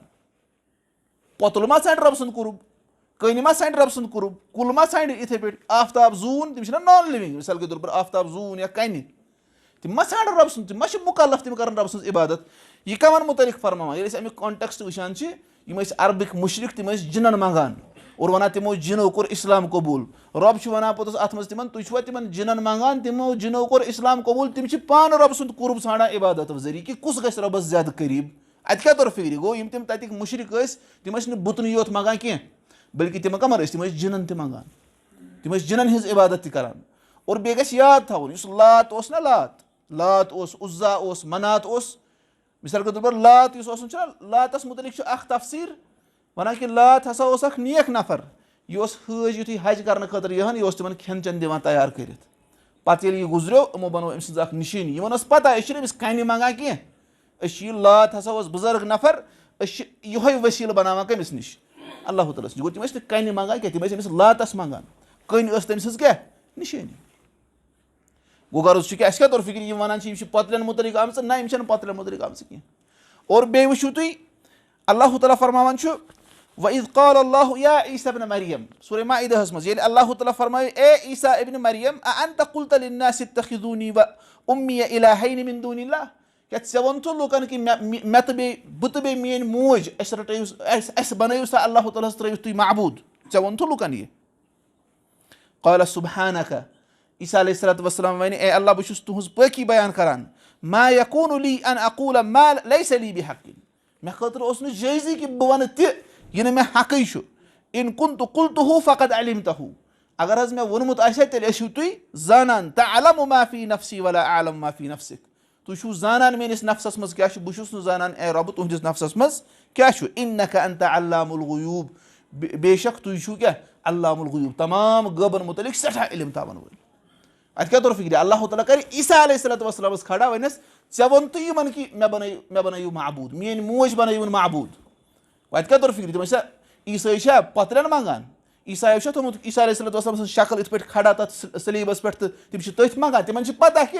پۄتُل ما ژھانڈِ رۄبہٕ سُنٛد قُرب کٔنۍ ما ژھانڈِ رۄبہٕ سُنٛد قُرب کُل ما ژھانڈِ یِتھٕے پٲٹھۍ آفتاب زوٗن تِم چھِنہ نان لِوِنٛگ مِثال کے طور پر آفتاب زوٗن یا کَنہِ تِم ما ژھانڈن رۄبہٕ سُنٛد تِم ما چھِ مُکلف تِم کرن رۄبہٕ سٕنٛز عبادت یہِ کَمن مُتعلِق فرماوان ییٚلہِ أسۍ اَمیُک کانٹیکسٹ وٕچھان چھِ یِم ٲسۍ عربٕکۍ مُشرِق تِم ٲسۍ جِنن منٛگان اور وَنان تِمو جِنو کوٚر اِسلام قبوٗل رۄب چھُ وَنان پوٚتُس اَتھ منٛز تِمن تُہۍ چھِوا تِمن جِنن منٛگان تِمو جِنو کوٚر اِسلام قبوٗل تِم چھِ پانہٕ رۄبہٕ سُنٛد قُرب ژھانڈان عبادتو ذٔریعہٕ کہِ کُس گژھِ رۄبس زیادٕ قریٖب اَتہِ کیاہ توٚر فِکرِ گوٚو یِم تِم تَتِکۍ مُشرِق ٲسۍ تِم ٲسۍ نہٕ بُتنٕے یوت منٛگان کینٛہہ بٔلکہِ تِم کَمن ٲسۍ تِم ٲسۍ جِنن تہِ منٛگان تِم ٲسۍ جِنن ہِنٛز عبادت تہِ کران اور بیٚیہِ گژھِ یاد تھاوُن یُس لات اوس نہ لات اوس عُزا اوس منات اوس مِثال کے طور پر لات یُس اوسمُت چھُنہ لاتس مُتعلِق چھُ اکھ تفسیٖر وَنان کہِ لات ہسا اوس اکھ نیک نفر یہِ اوس حٲج یِتھُے حج کرنہٕ خٲطرٕ یِوان یہِ اوس تِمن کھٮ۪ن چٮ۪ن دِوان تیار کٔرِتھ پتہٕ ییٚلہِ یہِ گُزریو یِمو بنوو أمۍ سٕنٛز اکھ نِشٲنی یِمن ٲس پتہ أسۍ چھِنہٕ أمِس کَنہِ منٛگان کینٛہہ أسۍ چھِ یہِ لات ہسا اوس بُزرگ نفر أسۍ چھِ یِہوے ؤسیٖلہٕ بناوان کٔمِس نِش اللہ تعالیٰ ہس نِش گوٚو تِم ٲسۍ نہٕ کَنہِ منٛگان کینٛہہ تِم ٲسۍ أمِس لاتس منٛگان کٔنۍ ٲس تٔمۍ سٕنٛز کیاہ نِشٲنی گوٚو غرض چھُ کہِ اَسہِ کیاہ توٚر فِکرِ یِم وَنان چھِ یِم چھِ پۄتلٮ۪ن مُتعلِق آمژٕ نہ یِم چھنہٕ پۄتلٮ۪ن مُتعلِق آمژٕ کینٛہہ اور بیٚیہِ وٕچھِو تُہۍ اللہ تعالیٰ فرماوان چھُ وَإِذ قال اللہُ یا عیٖسیٰ ابنَ مریم سورہ مائدہس منٛز ییٚلہِ اللہ تعالیٰ فرمایہِ اے عیٖسیٰ ابنِ مریم اَأَنتَ قُلتَ لِلنَّاسِ اتَّخِذُونِی وَأُمِّیَ إِلٰہَیْنِ مِن دوٗنِ اللہِ کیٛاہ ژےٚ ووٚنتھٕ لُکن کہِ مےٚ تہٕ بیٚیہِ بہٕ تہٕ بیٚیہِ میٲنۍ موج اَسہِ رَٹٲیِو اَسہِ بَنٲیِو سا اللہ تعالیٰ ہس ترٲیِو تُہۍ معبوٗد ژےٚ ووٚنتھٕ لُکن یہِ قالَ سُبحانَکَ عیٖسیٰ علیہ الصلوٰتُ وَسلام وَنہِ اے اللہ بہٕ چھُس تُہنٛز پٲکی بیان کران ما یکوٗنُ لی ان اقوٗلَ ما لیسَ لی بِحَقٍ مےٚ خٲطرٕ اوس نہٕ جٲیزٕے کہِ بہٕ وَنہٕ تہِ یہِ نہٕ مےٚ حقٕے چھُ اِن کُنتُ قُلتُہُ فقط عَلِمتہُ اگر حظ مےٚ ووٚنمُت آسہِ ہا تیٚلہِ ٲسِو تُہۍ زانان تعلمُ ما فی نفسی ولا اعلم ما فی نفسِک تُہۍ چھِو زانان میٲنِس نفسس منٛز کیاہ چھُ بہٕ چھُس نہٕ زانان اے رۄبہٕ تُہنٛدِس نفسس منٛز کیاہ چھُ اِنَکَ انتَ علامُ الغیوٗب بے شک تُہۍ چھِو کیاہ علامُ الغیوٗب تمام غٲبن مُتعلِق سٮ۪ٹھاہ علم تھاوان وٲلۍ اَتہِ کیاہ توٚر فِکرِ اللہ تعالیٰ کرِ عیٖسیٰ علیہ الصلوٰتُ وسلامس کھڑا وَنٮ۪س ژےٚ ووٚنتہٕ یِمن کہِ مےٚ بَنٲیِو معبوٗد میٲنۍ موج بَنٲیوُن معبوٗد اَتہِ کیاہ توٚر فِکرِ تِم ٲسیا عیٖسٲے چھا پۄتلٮ۪ن منٛگان عیٖسایو چھا تھوٚمُت عیٖسیٰ علیہ الصلوٰتُ وسلام سٕنٛز شکل یِتھ پٲٹھۍ کھڑا تَتھ سلیٖبس پٮ۪ٹھ تہٕ تِم چھِ تٔتھۍ منٛگان تِمن چھِ پتہ کہِ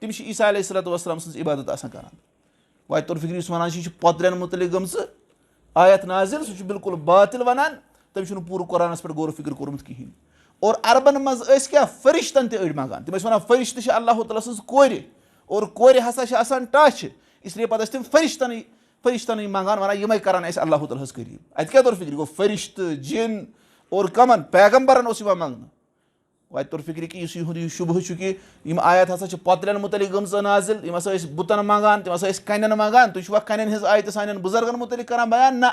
تِم چھِ عیٖسیٰ علیہ الصلوٰتُ وسلام سٕنٛز عبادت آسان کران وۄنۍ اَتہِ توٚر فِکرِ یُس وَنان چھِ یہِ چھِ پۄتلٮ۪ن مُتعلِق گٔمژٕ آیت نازِل سُہ چھُ بِلکُل باطِل وَنان تٔمۍ چھُنہٕ پوٗرٕ قۄرانَس پٮ۪ٹھ غورو فِکر کوٚرمُت کِہینۍ اور عربن منٛز ٲسۍ کیاہ فرِشتن تہِ أڑۍ منٛگان تِم ٲسۍ وَنان فرِشتہٕ چھِ اللہ تعالیٰ سٕنٛز کورِ اور کورِ ہسا چھِ آسان ٹاچھِ اس لیے پتہٕ ٲسۍ تِم فرِشتنٕے فرشتن منٛگان وَنان یِمے کران اَسہِ اللہ تعالیٰ ہَس قریٖب. اَتہِ کیاہ توٚر فِکرِ گوٚو فرشتہٕ جِن اور کَمن پیغمبرن اوس یِوان منٛگنہٕ. وَتہِ توٚر فِکرِ کہِ یُس یِہُنٛد یہِ شُبہٕ چھُ کہِ یِم آیت ہسا چھِ پۄتلٮ۪ن مُتعلِق گٔمژٕ نازِل. یِم ہسا ٲسۍ بُتن منٛگان تِم ہسا ٲسۍ کَنٮ۪ن منٛگان. تُہۍ چھِوا کَنٮ۪ن ہٕنٛز آیتہٕ سانٮ۪ن بُزرگن مُتعلِق کران بیان؟ نہ،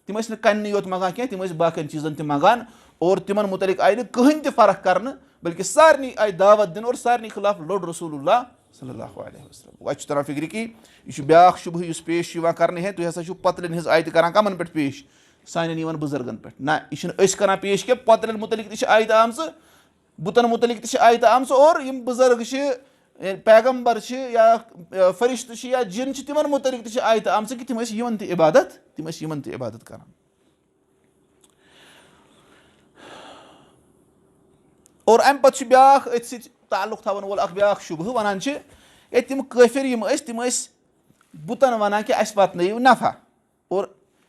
تِم ٲسۍ نہٕ کَننٕے یوت منٛگان کینٛہہ، تِم ٲسۍ باقین چیٖزن تہِ منٛگان. اور تِمن مُتعلِق آیہِ نہٕ کٕہٕنۍ تہِ فرق کرنہٕ، بٔلکہِ سارنٕے آیہِ دعوت دِنہٕ اور سارنٕے خٕلاف لوٚڑ رسول اللہ صلی اللہُ علیہ وسلم. اَتہِ چھُ تران فِکرِ کہِ یہِ چھُ بیاکھ شُبہٕ یُس پیش چھُ یِوان کرنہٕ. ہے تُہۍ ہسا چھِو پۄتلٮ۪ن ہٕنٛز آیتہٕ کران کَمن پٮ۪ٹھ پیش؟ سانٮ۪ن یِمن بُزرگن پٮ۪ٹھ. نہ، یہِ چھِنہٕ أسۍ کران پیش کینٛہہ. پۄتلٮ۪ن مُتعلِق تہِ چھِ آیتہٕ آمژٕ، بُتن مُتعلِق تہِ چھِ آیتہٕ آمژٕ. اور یِم بُزرگ چھِ، پیغمبر چھِ یا فرشتہٕ چھِ یا جِن چھِ، تِمن مُتعلِق تہِ چھِ آیتہٕ آمژٕ کہِ تِم ٲسۍ یِمن تہِ عبادت کران. اور اَمہِ پتہٕ چھُ بیاکھ أتھۍ سۭتۍ تعلُق تھاوان وول اکھ بیاکھ شُبہٕ. وَنان چھِ ہے تِم کٲفِر یِم ٲسۍ تِم ٲسۍ بُتن وَنان کہِ اَسہِ واتنٲیِو نفع، اور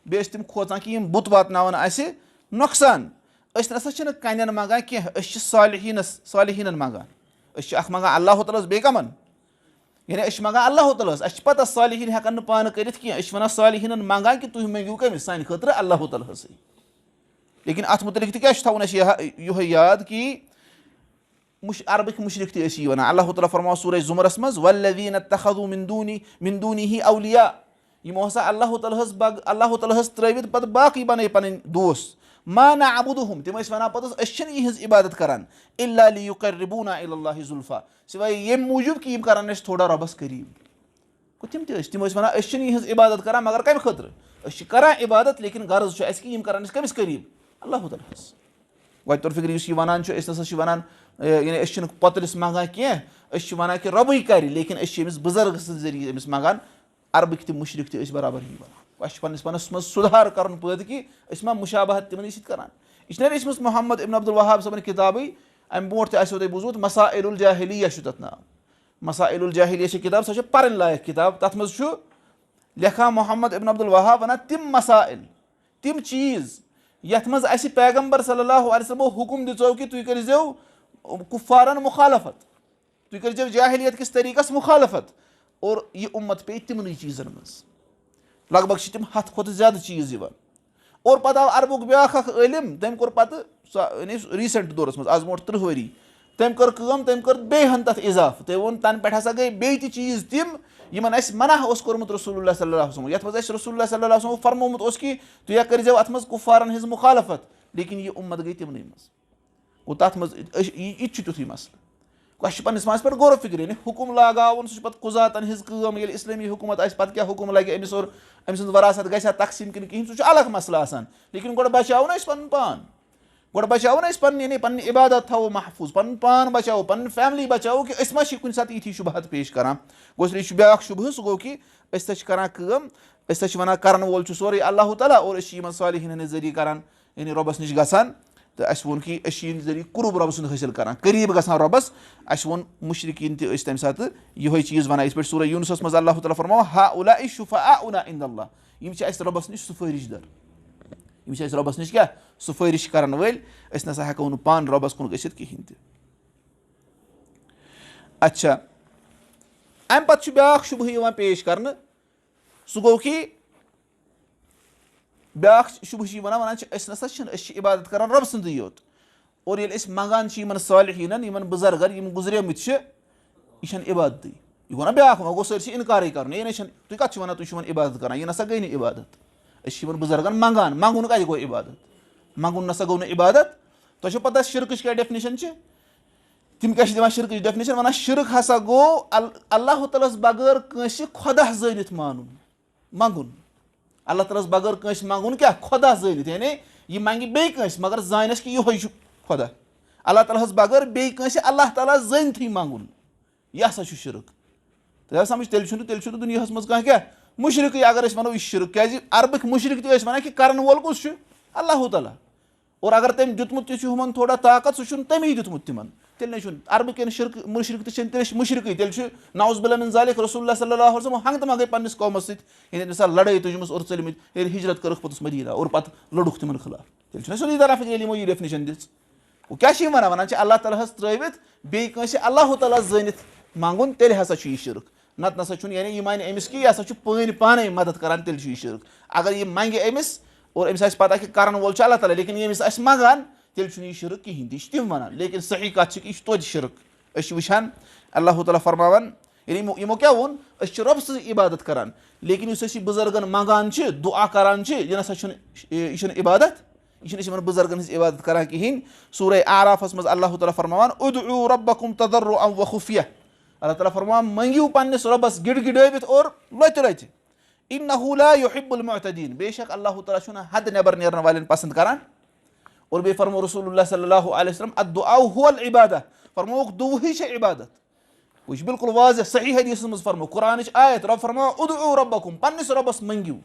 بیٚیہِ ٲسۍ تِم کھوژان کہِ یِم بُت واتناوان اَسہِ نۄقصان. أسۍ نسا چھِنہٕ کَنٮ۪ن منٛگان کینٛہہ، أسۍ چھِ صالحیٖنن منٛگان. أسۍ چھِ اکھ منٛگان اللہ تعالیٰ ہس بیٚیہِ کَمن؟ یعنی أسۍ چھِ منٛگان اللہ تعالیٰ ہس. اَسہِ چھِ پتہ صالحیٖن ہٮ۪کن نہٕ پانہٕ کٔرِتھ کینٛہہ. أسۍ چھِ وَنان صالحیٖنن منٛگان کہِ تُہۍ منٛگِو کٔمِس؟ سانہِ خٲطرٕ اللہ تعالیٰ ہسٕے. لیکِن اَتھ مُتعلِق تہِ کیاہ چھُ تھاوُن اَسہِ یِہوے یاد کہِ عربٕکۍ مُشرِک تہِ ٲسۍ یی وَنان. اللہ تعالیٰ فرماو سورہ زُمرس منٛز وَالَّذیٖنَ اتَّخَذوٗ مِن دوٗنِہِ اولیاء. یِمو ہسا اللہ تعالیٰ ہس ترٲوِتھ پتہٕ باقٕے بنٲے پنٕنۍ دوس. ما نعبدُہُم، تِم ٲسۍ وَنان پوٚتُس أسۍ چھِنہٕ یِہٕنٛز عبادت کران اِلّا لیُقرِّبوٗنَا اِلَى اللہِ زُلفا، سِوے ییٚمہِ موٗجوٗب کہِ یِم کرن اَسہِ تھوڑا رۄبس قریٖب. گوٚو تِم ٲسۍ وَنان أسۍ چھِنہٕ یِہٕنٛز عبادت کران مگر کَمہِ خٲطرٕ؟ أسۍ چھِ کران عبادت لیکِن غرض چھُ اَسہِ کہِ یِم کرن أسۍ کٔمِس قریٖب؟ اللہ تعالیٰ ہس. وَتہِ توٚر فِکرِ یُس یہِ وَنان چھُ أسۍ نسا چھِ وَنان یعنی أسۍ چھِنہٕ پۄتلِس منٛگان کینٛہہ، أسۍ چھِ وَنان کہِ رۄبٕے کرِ، لیکِن أسۍ چھِ أمِس بُزرگ سٕنٛدِ ذٔریعہٕ أمِس منٛگان. عربٕکۍ تِم مُشرِک تہِ ٲسۍ برابر یی وَنان. اَسہِ چھُ پنٕنِس پانس منٛز سُدھار کرُن پٲدٕ کہِ أسۍ ما مُشابہت تِمنٕے سۭتۍ کران. یہِ چھِ نہ لیٚچھمٕژ محمد ابن عبدالوہاب صٲبن کِتابٕے. اَمہِ برونٛٹھ تہِ آسیو تۄہہِ بوٗزمُت مسائل الجاہلیہ چھُ تَتھ ناو. مسائل الجاہلیہ چھِ کِتاب، سۄ چھِ پرٕنۍ لایق کِتاب. تَتھ منٛز چھُ لیکھان محمد ابن عبدالوہاب وَنان تِم مسائل، تِم چیٖز یَتھ منٛز اَسہِ پیغمبر صلی اللہُ علیہ وسلمو حُکُم دِژو کہِ تُہۍ کٔرزیٚو کُفارن مُخالفت، تُہۍ کٔرزیٚو جاہلیت کِس طٔریٖقس مُخالفت. اور یہِ اُمت پیٚیہِ تِمنٕے چیٖزن منٛز. لگ بگ چھِ تِم 100 کھۄتہٕ زیادٕ چیٖز یِوان. اور پتہٕ آو عربُک بیاکھ اکھ عٲلِم، تٔمۍ کوٚر پتہٕ سۄ یعنی ریٖسنٹ دورس منٛز آز برونٛٹھ 30 ؤری، تٔمۍ کٔر کٲم، تٔمۍ کٔر بیٚیہِ ہن تَتھ اِضافہٕ. تٔمۍ ووٚن تَنہٕ پٮ۪ٹھ ہسا گٔے بیٚیہِ تہِ چیٖز تِم یِمن اَسہِ منع اوس کوٚرمُت رسول اللہ صلی اللہ علیہ وسلم. یَتھ منٛز اَسہِ رسول اللہ صلی اللہ علیہ وسلمو فرمومُت اوس کہِ تُہۍ ہا کٔرزیٚو اَتھ منٛز کُفارن ہٕنٛز مُخالفت، لیکِن یہِ اُمت گٔے تِمنٕے منٛز. گوٚو تَتھ منٛز یہِ تہِ چھُ تیُتھُے مسلہٕ. اَسہِ چھُ پنٕنِس پانَس پٮ۪ٹھ غورو فِکر. یعنی حُکُم لاگاوُن سُہ چھُ پتہٕ قُزاتن ہٕنٛز کٲم. ییٚلہِ اِسلٲمی حکوٗمت آسہِ پتہٕ کیاہ حُکُم لگہِ أمِس اور أمۍ سٕنٛز وراثت گژھِ ہا تقسیٖم کِنہٕ کِہینۍ، سُہ چھُ الگ مسلہٕ آسان. لیکِن گۄڈٕ بچاوُن أسۍ پنُن پان، گۄڈٕ بچاوُن أسۍ پنٕنۍ یعنی پنٕنۍ عبادت تھاوو محفوٗظ، پنُن پان بچاوو، پنٕنۍ فیملی بچاوو کہِ أسۍ ما چھِ کُنہِ ساتہٕ یِتھی شُبہات پیش کران. گوٚو یہِ چھُ بیاکھ شُبہٕ. سُہ گوٚو کہِ أسۍ ہسا چھِ کران کٲم، أسۍ ہسا چھِ وَنان کرن وول چھُ سورُے اللہ تعالیٰ اور أسۍ چھِ یِمن صالحیٖن ہٕنٛدِ ذٔریعہٕ کران یعنی رۄبس نِش گژھان. تہٕ اَسہِ ووٚن کہِ أسۍ چھِ یِہنٛدِ ذٔریعہٕ قُرب رۄبہٕ سُنٛد حٲصِل کران، قریٖب گژھان رۄبس. اَسہِ ووٚن مُشرِکیٖن تہِ ٲسۍ تَمہِ ساتہٕ یِہوے چیٖز وَنان. یِتھ پٲٹھۍ سورہ یوٗنُسس منٛز اللہ تعالیٰ فرماو ہاؤلاء شُفعاؤنا عند اللہ، یِم چھِ اَسہِ رۄبس نِش سُفٲرِش در، یِم چھِ اَسہِ رۄبس نِش کیاہ سُفٲرِش کرن وٲلۍ. أسۍ نسا ہٮ۪کو نہٕ پانہٕ رۄبس کُن گٔژھِتھ کِہینۍ تہِ. اچھا، اَمہِ پتہٕ چھُ بیاکھ شُبہٕ یِوان پیش کرنہٕ. سُہ گوٚو کہِ بیاکھ شُبہٕ چھِ یِوان وَنان چھِ أسۍ نسا چھِنہٕ، أسۍ چھِ عبادت کران رۄبہٕ سٕنٛدٕے یوت. اور ییٚلہِ أسۍ منٛگان چھِ یِمن صالحیٖنن، یِمن بُزرگن یِم گُزریمٕتۍ چھِ، یہِ چھنہٕ عبادتٕے. یہِ گوٚو نہ بیاکھ، وۄنۍ گوٚو سٲرسٕے اِنکارٕے کرُن. یعنی چھنہٕ، تُہۍ کتھ چھِو وَنان تُہۍ چھِو یِمن عبادت کران؟ یہِ نسا گٔے نہٕ عبادت. أسۍ چھِ یِمن بُزرگن منٛگان، منٛگُن کَتہِ گوٚو عبادت؟ منٛگُن نسا گوٚو نہٕ عبادت. تۄہہِ چھو پتہ شِرکٕچ کیاہ ڈیفنِشن چھِ؟ تِم کیاہ چھِ دِوان شِرکٕچ ڈیفنِشن؟ وَنان شِرک ہسا گوٚو اللہ تعالیٰ ہس بغٲر کٲنٛسہِ خۄدا زٲنِتھ مانُن، منٛگُن. اللہ تعالیٰ ہس بغٲر کٲنٛسہِ منٛگُن کیاہ؟ خۄدا زٲنِتھ. یعنی یہِ منٛگہِ بیٚیہِ کٲنٛسہِ مگر زانٮ۪س کہِ یِہوے چھُ خۄدا. اللہ تعالیٰ ہس بغٲر بیٚیہِ کٲنٛسہِ اللہ تعالیٰ زٲنتھٕے منٛگُن، یہِ ہسا چھُ شِرک. تۄہہِ آو سمجھ؟ تیٚلہِ چھُنہٕ دُنیاہس منٛز کانٛہہ کیاہ مُشرِکٕے. اگر أسۍ وَنو یہِ چھُ شِرک، کیازِ عربٕکۍ مُشرِک تہِ ٲسۍ وَنان کہِ کرن وول کُس چھُ؟ اللہ تعالیٰ. اور اگر تٔمۍ دیُتمُت تہِ چھُ ہُمن تھوڑا طاقت، سُہ چھُنہٕ تٔمی دیُتمُت تِمن. تیٚلہِ نَے چھُنہٕ عربٕکٮ۪ن شِرک مُشرِک تہِ چھِنہٕ، تیٚلہِ چھِ مُشرِکٕے. تیٚلہِ چھُ نعوذ باللہ من ذالِک رسول اللہ صلی اللہ علیہ وسلم ہنٛگتہٕ منٛگے پننِس قومس سۭتۍ ییٚلہِ تٔمۍ ساتہٕ لڑٲے تُجمٕژ اور ژٔلمٕتۍ، ییٚلہِ ہِجرت کٔرٕکھ پوٚتُس مدیٖنہ اور پتہٕ لوٚڑُکھ تِمن خٕلاف. تیٚلہِ چھُنہ سیٚودُے تران فِکرِ ییٚلہِ یِمو یہِ ڈیفنِشن دِژ. وۄنۍ کیاہ چھِ یِم وَنان؟ وَنان چھِ اللہ تعالیٰ ہس ترٲوِتھ بیٚیہِ کٲنٛسہِ اللہ تعالیٰ زٲنِتھ منٛگُن، تیٚلہِ ہسا چھُ یہِ شِرک. نتہٕ نسا چھُنہٕ یعنی یہِ مانہِ أمِس کہِ یہِ ہسا چھُ پٲنۍ پانے مدد کران تیٚلہِ چھُ یہِ شرک اگر یہِ منگہِ أمِس اور أمِس آسہِ پتہ کہِ کرن وول چھُ اللہ تعالیٰ لیکن ییٚمِس آسہِ منگان تیٚلہِ چھُنہٕ یہِ شرک کِہینۍ تہِ یہِ چھِ تِم وَنان لیکن صحیح کَتھ چھِ کہِ یہِ چھُ توتہِ شرک أسۍ چھِ وٕچھان اللہ تعالیٰ فرماوان ییٚلہِ یِمو کیاہ ووٚن أسۍ چھِ رۄبہٕ سٕنٛز عبادت کران لیکن یُس أسۍ یہِ بُزرگن منگان چھِ دُعا کران چھِ یہِ نسا چھُنہٕ یہِ چھُنہٕ عبادت یہِ چھِنہٕ أسۍ یِمن بُزرگن ہٕنٛز عبادت کران کِہینۍ سورہ اعرافس منٛز اللہ تعالیٰ فرماوان ادعوا ربکم تضرعا وخفیہ اللہ تعالیٰ فرماوان منگِو پننِس رۄبس گِڑ گِڑٲوِتھ اور لۄتہِ لۄتہِ انہ لا یحب المعتدین بے شک اللہ تعالیٰ چھُنہٕ حدٕ نٮ۪بر نیرن والٮ۪ن پسنٛد کران اور بیٚیہِ فرمو رسول اللہ صلی اللہ علیہ وسلم الدعاء هو العبادہ فرمووُکھ دُعاہٕے چھِ عبادت گوٚو یہِ چھُ بِلکُل واضح صحیح حدیٖثس منٛز فرمو قرآنٕچ آیت رۄب فرماوان ادعوا ربکم پننِس رۄبس منگِو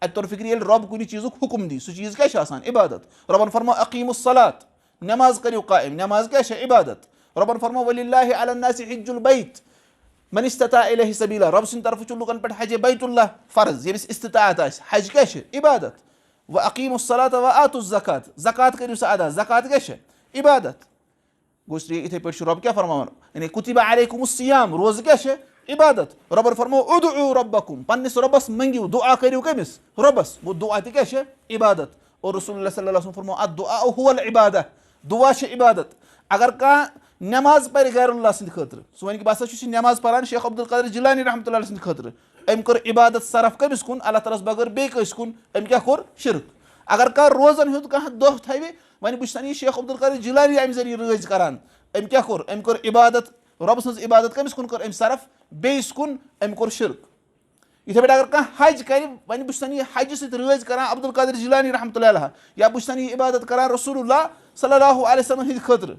اتہِ توٚر فِکرِ ییٚلہِ رۄب کُنہِ چیٖزُک حُکُم دی سُہ چیٖز کیاہ چھُ آسان عبادت رۄبن فرمو اقیٖمُ الصلاۃ نٮ۪ماز کٔرِو قایِم نٮ۪ماز کیاہ چھےٚ عبادت رۄبن فرمو وللہ علی الناس حج البیت من استطاع الیہ سبیلا رۄبہٕ سٕنٛدِ طرفہٕ چھُ لُکن پٮ۪ٹھ حجِ بیت اللہ فرض ییٚمِس استطاعت آسہِ حج کیاہ چھِ عبادت وۄنۍ اقیٖمُ الصلاۃ وآتُوا الزکات زکات کٔرِو سا ادا زکات کیاہ چھےٚ عبادت گوٚو اس لیے یِتھٕے پٲٹھۍ چھُ رۄب کیاہ فرماوان یعنی کُتِبہ علیکُم الصیام روزٕ کیاہ چھِ عبادت رۄبن فرمو ادعوا ربکم پننِس رۄبس منگِو دُعا کٔرِو کٔمِس رۄبس گوٚو دُعا تہِ کیاہ چھِ عبادت اور رسول اللہ صلی اللہ علیہ وسلم فرمو الدعاء هو العبادہ دُعا چھِ عبادت اگر کانٛہہ نٮ۪ماز پرِ غیر اللہ سٕنٛدِ خٲطرٕ سُہ وَنہِ کہِ بہٕ ہسا چھُس یہِ نٮ۪ماز پران شیخ عبدالقادر جِلانی رحمتہ اللہ سٕنٛدِ خٲطرٕ أمۍ کٔر عبادت صرف کٔمِس کُن اللہ تعالیٰ ہس بغٲر بیٚیہِ کٲنٛسہِ کُن أمۍ کیاہ کوٚر شرک اگر کانٛہہ روزن ہُنٛد کانٛہہ دۄہ تھاوِ وۄنۍ بہٕ چھُس یہِ شیخ عبدالقادر جِلانی امہِ ذٔریعہٕ رٲضۍ کران أمۍ کیاہ کوٚر أمۍ کوٚر عبادت رۄبہٕ سٕنٛز عبادت کٔمِس کُن کٔر أمۍ صرف بیٚیِس کُن أمۍ کوٚر شرک یِتھٕے پٲٹھۍ اگر کانٛہہ حج کرِ وۄنۍ بہٕ چھُس یہِ حجہِ سۭتۍ رٲضۍ کران عبدالقادر جِلانی رحمتہ اللہ علیہ یا بہٕ چھُس یہِ عبادت کران رسول اللہ صلی اللہ علیہ وسلم ہٕنٛدِ خٲطرٕ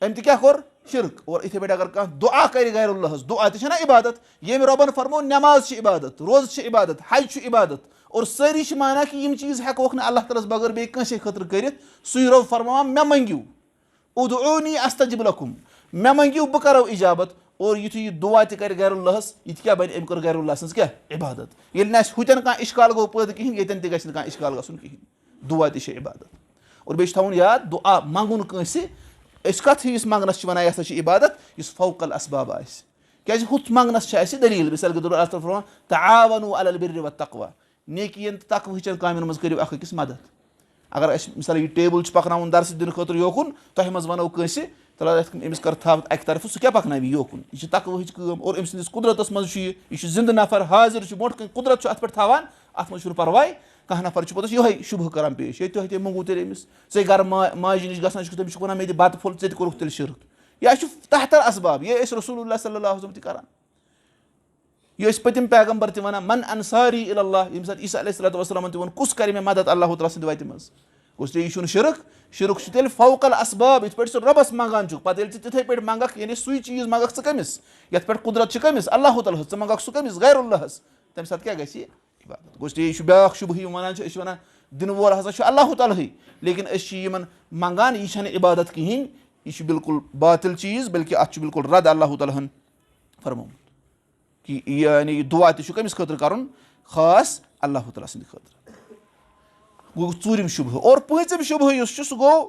أمۍ تہِ کیاہ کوٚر شرک اور یِتھٕے پٲٹھۍ اگر کانٛہہ دُعا کرِ غیر اللہس دُعا تہِ چھےٚ نہ عبادت ییٚمہِ رۄبن فرمو نٮ۪ماز چھِ عبادت روزٕ چھِ عبادت حج چھُ عبادت اور سٲری چھِ مانان کہِ یِم چیٖز ہٮ۪کوکھ نہٕ اللہ تعالیٰ ہس بغٲر بیٚیہِ کٲنٛسے خٲطرٕ کٔرِتھ سُے رۄب فرماوان مےٚ منگِو ادعونی استجب لکم مےٚ منگِو بہٕ کرو اِجابت اور یِتھُے یہِ دُعا تہِ کرِ غیر اللہس یہِ تہِ کیاہ بنہِ أمۍ کٔر غیر اللہ سٕنٛز کیاہ عبادت ییٚلہِ نہٕ اَسہِ ہُتٮ۪ن کانٛہہ اِشکال گوٚو پٲدٕ کِہینۍ ییٚتٮ۪ن تہِ گژھِ نہٕ کانٛہہ اِشکال گژھُن کِہینۍ دُعا تہِ چھِ عبادت اور بیٚیہِ چھُ تھاوُن یاد دُعا منٛگُن کٲنٛسہِ أسۍ کتھ ہِوِس منٛگنس چھِ ونان یہِ ہسا چھِ عبادت یُس فوق الاسباب آسہِ کیازِ ہُتھ منٛگنس چھِ اَسہِ دٔلیٖل مِثال کے طور پر اللہ تعالیٰ فرماوان تعاونوا علی البر والتقوى نیکِین تہٕ تقوہٕچٮ۪ن کامٮ۪ن منٛز کٔرِو اکھ أکِس مدد اگر اَسہِ مِثال یہِ ٹیبٕل چھُ پکناوُن درسہٕ دِنہٕ خٲطرٕ یوکُن تۄہہِ منٛز ونو کٲنٛسہِ تلہ أمِس کر تھاو اکہِ طرفہٕ سُہ کیاہ پکناوِ یوکُن یہِ چھِ تقوہٕچ کٲم اور أمۍ سٕنٛدِس قُدرتس منٛز چھُ یہِ چھُ زِندٕ نفر حاضر چھُ برونٛٹھ کَنۍ قُدرت چھُ اتھ پٮ۪ٹھ تھاوان اتھ منٛز چھُنہٕ پرواے کانٛہہ نفر چھُ پوٚتُس یِہوے شُبہٕ کران پیش ہے تۄہہِ تہِ منٛگوٗ تیٚلہِ أمِس ژٕ گرٕ ماجہِ نِش گژھان چھُکھ تٔمِس چھُکھ ونان مےٚ دِ بتہٕ پھوٚل ژٕ تہِ کوٚرُکھ تیٚلہِ شرک یا چھُ تحت الاسباب یہِ ٲسۍ رسول اللہ صلی اللہ علیہ وسلم تہِ کران یہِ ٲسۍ پٔتِم پیغمبر تہِ ونان من انصاری الی اللہ ییٚمہِ ساتہٕ عیسیٰ علیہ صلاتُ وسلامن تہِ ووٚن کُس کرِ مےٚ مدد اللہ تعالیٰ سٕنٛدِ وتہِ منٛز گوٚو یہِ چھُنہٕ شرک شرک چھُ تیٚلہِ فوق الاسباب یِتھ پٲٹھۍ ژٕ رۄبس منٛگان چھُکھ پتہٕ ییٚلہِ ژٕ تِتھٕے پٲٹھۍ منٛگکھ یعنی سُے چیٖز منٛگکھ ژٕ کٔمِس یتھ پٮ۪ٹھ قُدرت چھِ کٔمِس اللہ تعالیٰ ہس ژٕ منٛگکھ سُہ کٔمِس غیر اللہس تمہِ ساتہٕ کیاہ گژھِ عبادت گوٚو یہِ چھُ بیاکھ شُبہٕ یِم ونان چھِ أسۍ چھِ ونان دِنہٕ وول ہسا چھُ اللہ تعالیٰ ہٕے لیکن أسۍ چھِ یِمن منٛگان یہِ چھنہٕ عبادت کِہینۍ یہِ چھُ بِلکُل باطل چیٖز بلکہِ اتھ چھُ بِلکُل رد اللہ تعالیٰ ہن فرمومُت کہِ یعنی یہِ دُعا تہِ چھُ کٔمِس خٲطرٕ کرُن خاص اللہ تعالیٰ سٕنٛدِ خٲطرٕ گوٚو ژوٗرِم شُبہٕ اور پوٗنٛژِم شُبہٕ یُس چھُ سُہ گوٚو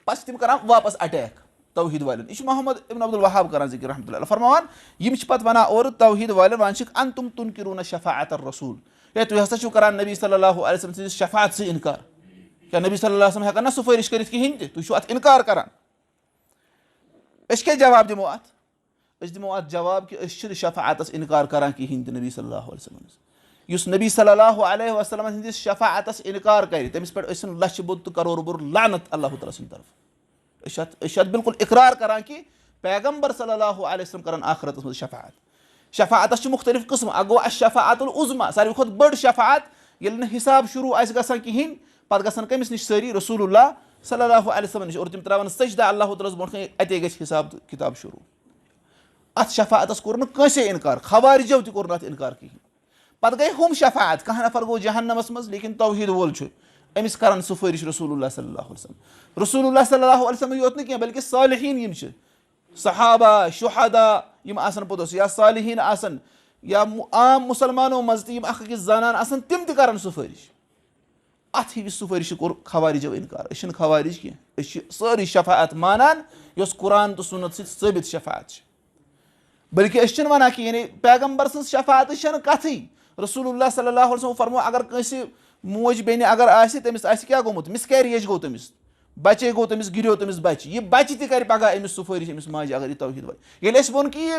پتہٕ چھِ تِم کران واپس اٹیک توحیٖد والٮ۪ن یہِ چھُ محمد ابن عبدالوہاب کران ذِکر رحمتہ اللہ فرماوان یِم چھِ پتہٕ ونان اورٕ توحیٖد والٮ۪ن ونان چھِکھ انتُم تُنکِروٗنہ شفاعت الرسوٗل ہے تُہۍ ہسا چھِو کران نبی صلی اللہ علیہ وسلم سٕنٛدِس شفاعت سۭتۍ اِنکار کیاہ نبی صلی اللہ علیہ وسلم ہٮ۪کان نہ سُفٲرِش کٔرِتھ کِہینۍ تہِ تُہۍ چھِو اتھ اِنکار کران أسۍ کیاہ جواب دِمو اتھ أسۍ دِمو اتھ جواب کہِ أسۍ چھِنہٕ شفاعتس اِنکار کران کِہینۍ تہِ نبی صلی اللہ علیہ وسلم یُس نبی صلی اللہ علیہ وسلم ہٕنٛدِس شفاعتس اِنکار کرِ تٔمِس پٮ۪ٹھ ٲسِن لچھِ بوٚد تہٕ کرور بوٚر لعنت اللہ تعالیٰ سٕنٛدِ طرفہٕ أسۍ چھِ اتھ بِلکُل اِقرار کران کہِ پیغمبر صلی اللہ علیہ وسلم کرن آخرتس منٛز شفاعت شفاعتس چھِ مُختٔلِف قٕسم اکھ گوٚو الشفاعت العظمیٰ ساروی کھۄتہٕ بٔڑ شفاعت ییٚلہِ نہٕ حِساب شروٗع آسہِ گژھان کِہینۍ پتہٕ گژھن کٔمِس نِش سٲری رسول اللہ صلی اللہ علیہ وسلم نِش اور تِم تراون سجدہ اللہ تعالیٰ ہس برونٛٹھ کَنۍ اتے گژھِ حِساب تہٕ کِتاب شروٗع اتھ شفاعتس کوٚر نہٕ کٲنٛسے اِنکار خوارِجو تہِ کوٚر نہٕ اتھ اِنکار کِہینۍ پتہٕ گٔے ہُم شفاعت کانٛہہ نفر گوٚو جہنمس منٛز لیکن توحیٖد وول چھُ أمِس کران سُفٲرِش رسول اللہ صلی اللہ علیہ وسلم رسول اللہ صلی اللہ علیہ وسلم یوت نہٕ کینٛہہ بلکہِ صالحیٖن یِم چھِ صحابہ شُہدا یِم آسان پوٚتُس یا صالحیٖن آسان یا عام مُسلمانو منٛز تہِ یِم اکھ أکِس زانان آسان تِم تہِ کران سُفٲرِش اتھ ہِوِس سُفٲرِش کوٚر خوارِجو اِنکار أسۍ چھِنہٕ خوارِج کینٛہہ أسۍ چھِ سٲرٕے شفاعت مانان یۄس قرآن تہٕ سُنت سۭتۍ ثٲبِت شفاعت چھِ بلکہِ أسۍ چھِنہٕ وَنان کہِ یعنی پیغمبر سٕنٛز شفاعتٕچ چھَنہٕ کَتھٕے رسول اللہ صلی اللہ علیہ وسلم فرمو اگر کٲنٛسہِ موج بیٚنہِ اگر آسہِ تٔمِس آسہِ کیٛاہ گوٚمُت مِسکیریج گوٚو تٔمِس بَچے گوٚو تٔمِس گِریو تٔمِس بَچہِ یہِ بَچہِ تہِ کَرِ پَگاہ أمِس سُفٲرِش أمِس ماجہِ اگر یہِ توحیٖد وَنہِ ییٚلہِ اَسہِ ووٚن کہِ یہِ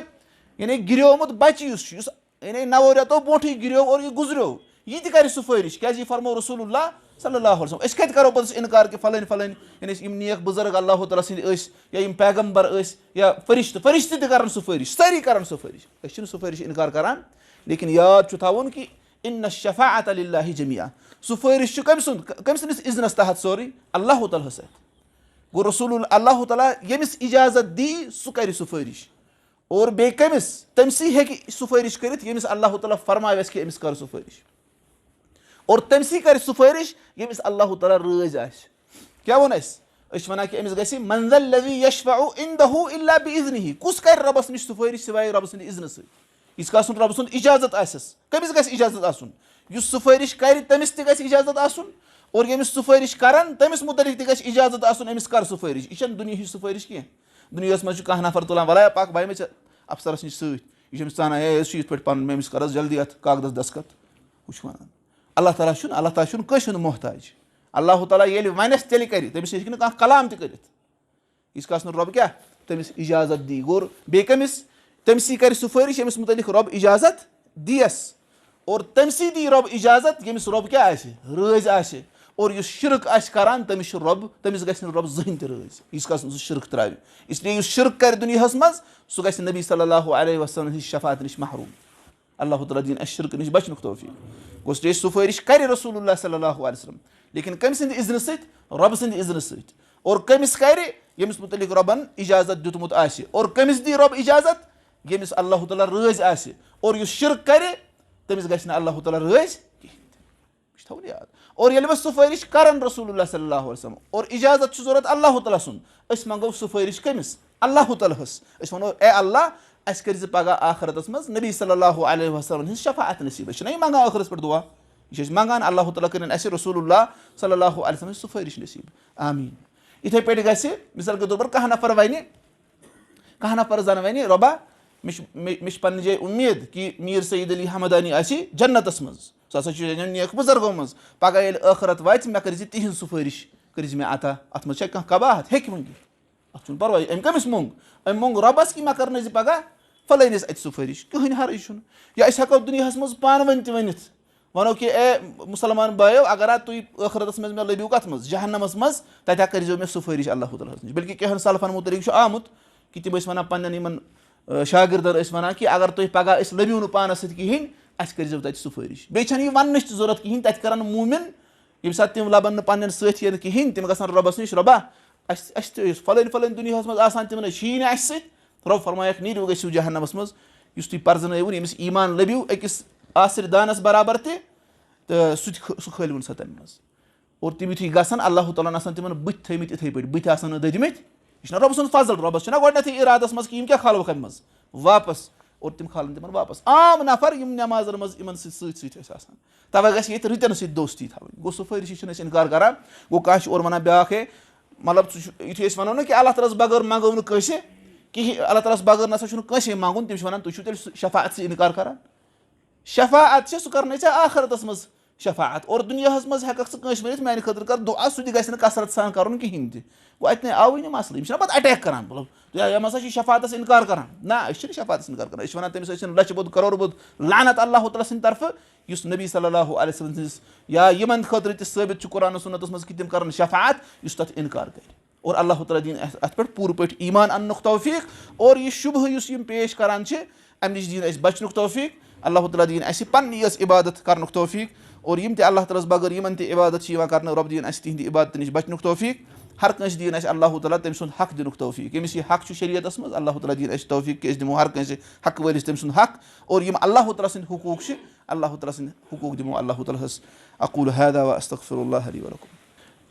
یعنی گِریومُت بَچہِ یُس چھُ یُس یعنی 9 رٮ۪تو برونٛٹھٕے گِریو اور یہِ گُزریو یہِ تہِ کَرِ سُفٲرِش کیٛازِ یہِ فرمو رسول اللہ صلی اللہ علیہ وسلم أسۍ کَتہِ کَرو پوٚتُس اِنکار کہِ فلٲنۍ فلٲنۍ یعنی یِم نیک بُزرگ اللہ تعالیٰ سٕنٛدۍ ٲسۍ یا یِم پیغمبر ٲسۍ یا فرِشتہٕ تہِ کَران سُفٲرِش سٲری کَران سُفٲرِش أسۍ چھِنہٕ سُفٲرِش اِنکار کَران لیکِن یاد چھُ تھاوُن کہِ اِنَّ الشَّفَاعَةَ لِلّٰهِ جَمِيعًا سُفٲرِش چھُ کٔمۍ سٕنٛدِس اِذنَس تحت سورُے اللہ تعالیٰ ہَس اَتھِ گوٚو رسول اللہ تعالیٰ ییٚمِس اِجازت دی سُہ کَرِ سُفٲرِش اور بیٚیہِ کٔمِس تٔمسٕے ہیٚکہِ سُفٲرِش کٔرِتھ ییٚمِس اللہ تعالیٰ فرماوٮ۪س کہِ أمِس کَر سُفٲرِش اور تٔمسٕے کَرِ سُفٲرِش ییٚمِس اللہ تعالیٰ رٲضۍ آسہِ کیٛاہ ووٚن اَسہِ أسۍ چھِ وَنان کہِ أمِس گژھِ من ذا الذی یشفع عنده الا بِاذنہ کُس کَرِ رۄبَس نِش سُفٲرِش سِوایے رۄبہٕ سٕنٛدِ اِذنہٕ سۭتۍ ییٖتِس کالَس رۄبہٕ سُنٛد اِجازت آسٮ۪س کٔمِس گژھِ اِجازت آسُن یُس سُفٲرِش کَرِ تٔمِس تہِ گژھِ اِجازت آسُن اور ییٚمِس سُفٲرِش کَران تٔمِس مُتعلِق تہِ گژھِ اِجازت آسُن أمِس کَر سُفٲرِش یہِ چھَنہٕ دُنیہٕچ سُفٲرِش کینٛہہ دُنیاہَس منٛز چھُ کانٛہہ نفر تُلان وَلے پَکھ بہٕ مےٚ ژےٚ اَفسَرَس نِش سۭتۍ یہِ چھِ أمِس ژانان ہے أسۍ چھِ یِتھ پٲٹھۍ پَنُن مےٚ أمِس کَر حظ جلدی اَتھ کاغدَس دستخط ہُہ چھُ وَنان اللہ تعالیٰ چھُنہٕ کٲنٛسہِ ہُنٛد محتاج اللہ تعالیٰ ییٚلہِ وَنٮ۪س تیٚلہِ کَرِ تٔمِس ہیٚکہِ نہٕ کانٛہہ کلام تہِ کٔرِتھ ییٖتِس کالَس نہٕ رۄب کیٛاہ تٔمِس اِجازت دی گوٚو بیٚیہِ کٔمِس تٔمسٕے کَرِ سُفٲرِش ییٚمِس مُتعلِق رۄب اِجازت دِیَس اور تٔمسٕے دی رۄب اِجازت ییٚمِس رۄب کیٛاہ آسہِ رٲضۍ آسہِ اور یُس شِرک آسہِ کَران تٔمِس چھُ رۄب تٔمِس گژھِ نہٕ رۄب زٕہٕنۍ تہِ رٲضۍ ییٖتِس کالَس نہٕ سُہ شِرک ترٛاوِ اِسلیے یُس شِرک کَرِ دُنیاہَس منٛز سُہ گژھِ نبی صلی اللہُ علیہ وسلم ہِنٛدِ شفاعت نِش محروٗم اللہ تعالیٰ دِیِن اَسہِ شِرکہٕ نِش بَچنُک توفیٖق گوٚو سُہ سُفٲرِش کَرِ رسول اللہ صلی اللہُ علیہ وسلم لیکِن کٔمۍ سٕنٛدِ اِذنہٕ سۭتۍ رۄبہٕ سٕنٛدِ اِذنہٕ سۭتۍ اور کٔمِس کَرِ ییٚمِس مُتعلِق رۄبَن اِجازت دیُتمُت آسہِ اور کٔمِس دی رۄب اِجازت ییٚمِس اللہ تعالیٰ رٲضۍ آسہِ اور یُس شِرک کَرِ تٔمِس گژھِ نہٕ اللہ تعالیٰ رٲضۍ کِہیٖنۍ تہِ یہِ چھُ تھاوُن یاد اور ییٚلہِ وۄنۍ سُفٲرِش کَران رسول اللہ صلی اللہُ علیہ وسلم اور اِجازت چھُ ضوٚرَتھ اللہ تعالیٰ سُنٛد أسۍ منٛگو سُفٲرِش کٔمِس اللہ تعالیٰ ہَس أسۍ وَنو اے اللہ اَسہِ کٔرۍ زِ پگاہ آخرتَس منٛز نبی صلی اللہُ علیہ وسلم ہِنٛز شفاعت نصیٖب أسۍ چھِنہ یہِ منٛگان ٲخرَس پٮ۪ٹھ دُعا یہِ چھِ أسۍ منٛگان اللہ تعالیٰ کٔرِنۍ اَسہِ رسول اللہ صلی اللہُ علیہ وسلم ہِنٛز سُفٲرِش نصیٖب آمیٖن یِتھَے پٲٹھۍ گژھِ مِثال کے طور پر کانٛہہ نفر زَن وَنہِ رۄبا مےٚ چھِ پنٛنہِ جایہِ اُمید کہِ میٖر سعید علی ہمدانی آسہِ جنتَس منٛز سُہ ہسا چھُ نیک بُزرگو منٛز پگاہ ییٚلہِ ٲخرت واتہِ مےٚ کٔرۍ زِ تِہِنٛز سُفٲرِش کٔرۍ زِ مےٚ عطا اَتھ منٛز چھا کانٛہہ کباہت ہیٚکہِ مٔنٛگِتھ اَتھ چھُنہٕ پَرواے أمۍ کٔمِس موٚنٛگ أمۍ موٚنٛگ رۄبَس کہِ مےٚ کَرنٲے زِ پگاہ فلٲنِس اَتہِ سُفٲرِش کٕہٕنۍ حرج چھُنہٕ یا أسۍ ہٮ۪کو دُنیاہَس منٛز پانہٕ ؤنۍ تہِ ؤنِتھ وَنو کہِ اے مُسلمان بایو اگر تُہۍ ٲخرتَس منٛز مےٚ لٔبِو کَتھ منٛز جہنمَس منٛز تَتہِ کٔرۍزیو مےٚ سُفٲرِش اللہ تعالیٰ ہَس نِش بلکہِ کینٛہَن سَلفَن مُتعلِق چھُ آمُت کہِ تِم ٲسۍ وَنان پنٛنٮ۪ن یِمَن شاگِردَن ٲسۍ وَنان کہِ اگر تُہۍ پگاہ أسۍ لٔبِو نہٕ پانَس سۭتۍ کِہیٖنۍ اَسہِ کٔرۍزیو تَتہِ سُفٲرِش بیٚیہِ چھَنہٕ یہِ وَننٕچ تہِ ضوٚرَتھ کِہیٖنۍ تَتہِ کَرَن موٗمِن ییٚمہِ ساتہٕ تِم لَبَن نہٕ پنٛنٮ۪ن سٲتھیَن کِہیٖنۍ تِم گژھن رۄبَس نِش رۄبا اَسہِ تہِ ٲسۍ فلٲنۍ دُنیاہَس منٛز آسان تِمَن ٲسۍ چھِیی نہٕ اَسہِ سۭتۍ رۄب فرمایَکھ نیٖرِو گٔژھِو جہنمَس منٛز یُس تُہۍ پَرزٕنٲیوُن ییٚمِس ایٖمان لٔبِو أکِس آسرِ دانَس برابر تہِ تہٕ سُہ کھٲلۍوُن سا تَمہِ منٛز اور تِم یُتھُے گژھن اللہ تعالیٰ ہَن آسان تِمَن بٕتھِ تھٲیمٕتۍ یِتھَے پٲٹھۍ بٕتھِ آسان نہٕ دٔدۍمٕتۍ یہِ چھُنہ رۄبہٕ سُنٛد فضل رۄبَس چھُنہ گۄڈنٮ۪تھٕے اِرادَس منٛز کہِ یِم کیٛاہ کھالوکھ اَمہِ منٛز واپَس اور تِم کھالن تِمَن واپَس عام نفر یِم نٮ۪مازَن منٛز یِمَن سۭتۍ ٲسۍ آسان تَوَے گژھِ ییٚتہِ رٕتٮ۪ن سۭتۍ دوستی تھاوٕنۍ گوٚو سُفٲرِشی چھِنہٕ أسۍ اِنکار کَران گوٚو کانٛہہ چھُ اورٕ وَنان بیٛاکھ ہے مطلب ژٕ چھُ یُتھُے أسۍ وَنو نہ کہِ اللہ تعالیٰ ہَس بغٲر منٛگو نہٕ کٲنٛسہِ کِہیٖنۍ اللہ تعالیٰ ہَس بغٲر نَسا چھُنہٕ کٲنٛسے منٛگُن تِم چھِ وَنان تُہۍ چھُو تیٚلہِ شفاعت سۭتۍ اِنکار کَران شفاعت چھِ سُہ کَرنَے ژےٚ آخرتَس منٛز شفاعت اور دُنیاہَس منٛز ہٮ۪کَکھ ژٕ کٲنٛسہِ ؤنِتھ میٛانہِ خٲطرٕ کَر دُعا سُہ تہِ گژھِ نہٕ کثرت سان کَرُن کِہیٖنۍ تہِ گوٚو اَتہِ آوٕے نہٕ مَسلہٕ یِم چھِنہ پَتہٕ اَٹیک کَران مطلب یِم ہسا چھِ شفاعتَس اِنکار کَران نہ أسۍ چھِنہٕ شفاعتَس اِنکار کَران أسۍ چھِ وَنان تٔمِس ٲسِن لَچھِ بوٚد کَرور بوٚد لعنت اللہ تعالیٰ سٕنٛدِ طرفہٕ یُس نبی صلی اللہُ علیہ وسلم سٕنٛدِس یا یِمَن خٲطرٕ تہِ ثٲبِت چھُ قرآن سُنتَس منٛز کہِ تِم کَرَن شفاعت یُس تَتھ اِنکار کَرِ اور اللہ تعالیٰ دِیِن اَتھ پٮ۪ٹھ پوٗرٕ پٲٹھۍ ایٖمان اَننُک توفیٖق اور یہِ شُبہٕ یُس یِم پیش کَران چھِ اَمہِ نِش دِیِن اَسہِ بَچنُک توفیٖق اللہ تعالیٰ دِیِن اَسہِ پنٛنی یٲژ عبادت کَرنُک توفیٖق اور یِم تہِ اللہ تعالیٰ ہَس بغٲر یِمَن تہِ عبادت چھِ یِوان کَرنہٕ رۄب دِیِن اَسہِ تِہِنٛدِ عبادتہٕ نِش بَچنُک توفیٖق ہر کٲنٛسہِ دِیِن اَسہِ اللہ تعالیٰ تٔمۍ سُنٛد حق دِنُک توفیٖق ییٚمِس یہِ حق چھُ شریعتَس منٛز اللہ تعالیٰ دِیِن اَسہِ توفیٖق کہِ أسۍ دِمو ہر کٲنٛسہِ حقہٕ وٲلِس تٔمۍ سُنٛد حق اور یِم اللہ تعالیٰ سٕنٛدۍ حقوٗق چھِ اللہ تعالیٰ سٕنٛدۍ حقوٗق دِمو اللہ تعالیٰ ہَس اقول هذا واستغفر الله لي ولكم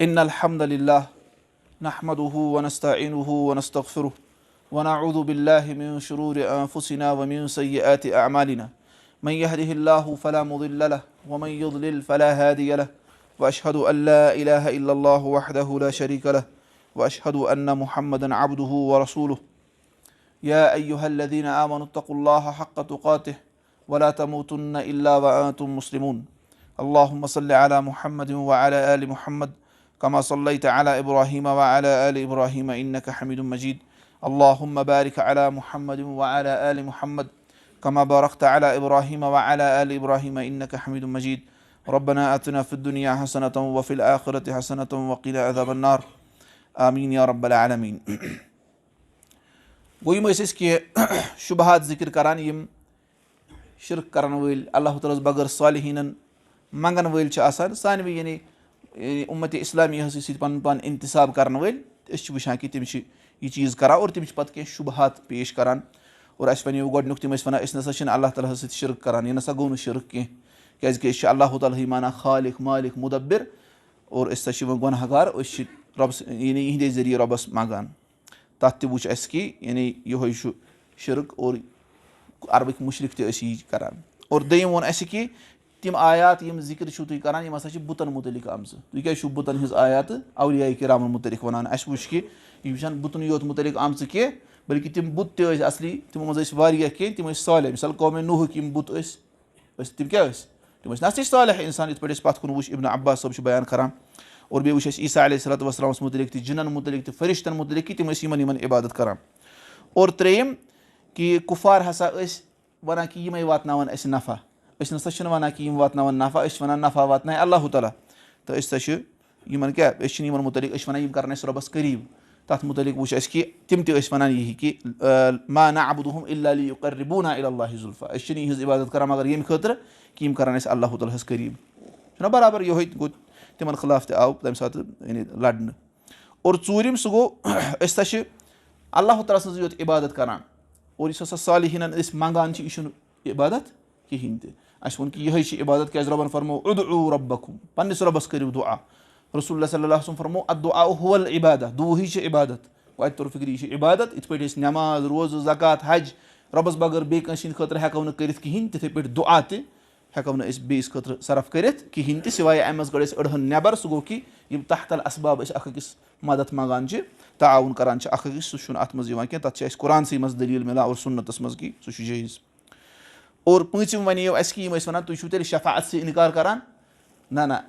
ان الحمد لله نحمده ونستعينه ونستغفره ونعوذ بالله من شرور انفسنا ومن سيئات اعمالنا من يهده الله فلا مضل له ومن يضلل فلا هادي له واشهد ان لا اله الا الله وحده لا شريك له واشهد ان محمدا عبده ورسوله يا أيها الذين آمنوا اتقوا الله حق تقاته ولا تموتن إلا وأنتم مسلمون اللهم صل على محمد وعلى آل محمد كما صليت على إبراهيم وعلى آل إبراهيم إنك حميد مجيد اللهم بارك على محمد وعلى آل محمد كما باركت على إبراهيم وعلى آل إبراهيم إنك حميد مجيد ربنا آتنا في الدنيا حسنة وفي الآخرة حسنة وقنا عذاب النار آمين يا رب العالمين. گوٚو یِم ٲسۍ أسۍ کینٛہہ شُبہات ذِکر کران یِم شِرک کرن وٲلۍ اللہ تعالیٰ ہس بغٲر صالحیٖنن منگن وٲلۍ چھِ آسان سانوِ یعنی اُمتِ اِسلامیہ ہس سۭتۍ پنُن پان اِنتِساب کرن وٲلۍ أسۍ چھِ وٕچھان کہِ تِم چھِ یہِ چیٖز کران اور تِم چھِ پتہٕ کینٛہہ شُبہات پیش کران اور اَسہِ وَنیو گۄڈنیُک تِم ٲسۍ وَنان أسۍ نسا چھِنہٕ اللہ تعالیٰ ہس سۭتۍ شِرک کران یہِ نسا گوٚو نہٕ شِرک کینٛہہ کیازِ کہِ أسۍ چھِ اللہ تعالیٰ ہٕے مانان خالق مالِک مُدبِر اور أسۍ ہسا چھِ یِوان گۄناہ گار أسۍ چھِ رۄبس یعنی یِہنٛدے ذٔریعہٕ رۄبس منٛگان تتھ تہِ وٕچھ اَسہِ کہِ یعنی یِہوے چھُ شِرک اور عربٕکۍ مُشرِک تہِ ٲسۍ یی کران اور دوٚیِم ووٚن اَسہِ کہِ تِم آیات یِم ذِکر چھِو تُہۍ کران یِم ہسا چھِ بُتن مُتعلِق آمژٕ تُہۍ کیازِ چھِو بُتن ہٕنٛز آیاتہٕ اولیاء کرامن مُتعلِق وَنان اَسہِ وٕچھ کہِ یِم چھنہٕ بُتنٕے یوت مُتعلِق آمژٕ کینٛہہ بٔلکہِ تِم بُت تہِ ٲسۍ اَصلی تِمو منٛز ٲسۍ واریاہ کینٛہہ تِم ٲسۍ صالح مِثال قومے نوٗحٕکۍ یِم بُت ٲسۍ تِم کیاہ ٲسۍ تِم ٲسۍ نہ صالح اِنسان یِتھ پٲٹھۍ أسۍ پتھ کُن وٕچھ ابنِ عباس صٲب چھُ بیان کران اور بیٚیہِ وٕچھ اَسہِ عیٖسا علیہ صلاتُ وسلامس مُتعلِق تہِ جِنن مُتعلِق تہِ فرِشتن مُتعلِق کہِ تِم ٲسۍ یِمن عبادت کران اور ترٛیٚیِم کہِ کُفار ہسا ٲسۍ وَنان کہِ یِمے واتناون اَسہِ نفع أسۍ نسا چھِنہٕ وَنان کہِ یِم واتناون نفع أسۍ چھِ وَنان نفع واتناے اللہ تعالیٰ تہٕ أسۍ ہسا چھِ یِمن کیاہ أسۍ چھِنہٕ یِمن مُتعلِق أسۍ چھِ وَنان یِم کرن اَسہِ رۄبس قریٖب تتھ مُتعلِق وٕچھ اَسہِ کہِ تِم تہِ ٲسۍ وَنان یی کہِ ما نعبدُہُم الا لیُقربونا الی اللہِ زُلفا أسۍ چھِنہٕ یِہٕنٛز عبادت کران مگر ییٚمہِ خٲطرٕ کہِ یِم کرن اَسہِ اللہ تعالیٰ ہس قریٖب چھُنہ برابر یِہوے گوٚو تِمن خٕلاف تہِ آو تمہِ ساتہٕ یعنی لڑنہٕ اور ژوٗرِم سُہ گوٚو أسۍ ہسا چھِ اللہ تعالیٰ سٕنٛزٕے یوت عبادت کران اور یُس ہسا صالحیٖنن أسۍ منٛگان چھِ یہِ چھُنہٕ عبادت کِہینۍ تہِ اَسہِ ووٚن کہِ یِہے چھِ عبادت کیازِ رۄبن فرمو اُدعوٗ رۄبکُم پننِس رۄبس کٔرِو دُعا رسول اللہ صلی اللہ وسلم فرمو الدُعاء هو العبادہ دُعاہٕے چھِ عبادت گوٚو اَتہِ توٚر فِکرِ یہِ چھِ عبادت یِتھ پٲٹھۍ أسۍ نٮ۪ماز روزٕ زکات حج رۄبس بغٲر بیٚیہِ کٲنٛسہِ ہِنٛدِ خٲطرٕ ہٮ۪کو نہٕ کٔرِتھ کِہینۍ تِتھٕے پٲٹھۍ دُعا تہِ ہٮ۪کو نہٕ أسۍ بیٚیِس خٲطرٕ صرف کٔرِتھ کِہینۍ تہِ سِواے اَمہِ منٛز کٔڑ اَسہِ أڑہن نٮ۪بر سُہ گوٚو کہِ یِم تحت الاسباب أسۍ اکھ أکِس مدد منٛگان چھِ تعاوُن کران چھِ اکھ أکِس سُہ چھُنہٕ اَتھ منٛز یِوان کینٛہہ تَتھ چھِ اَسہِ قرآنسٕے منٛز دٔلیٖل مِلان اور سُنتس منٛز کہِ سُہ چھُ جٲیِز اور پوٗنٛژِم وَنیو اَسہِ کہِ یِم ٲسۍ وَنان تُہۍ چھِو تیٚلہِ شفاعت سے اِنکار کران نہ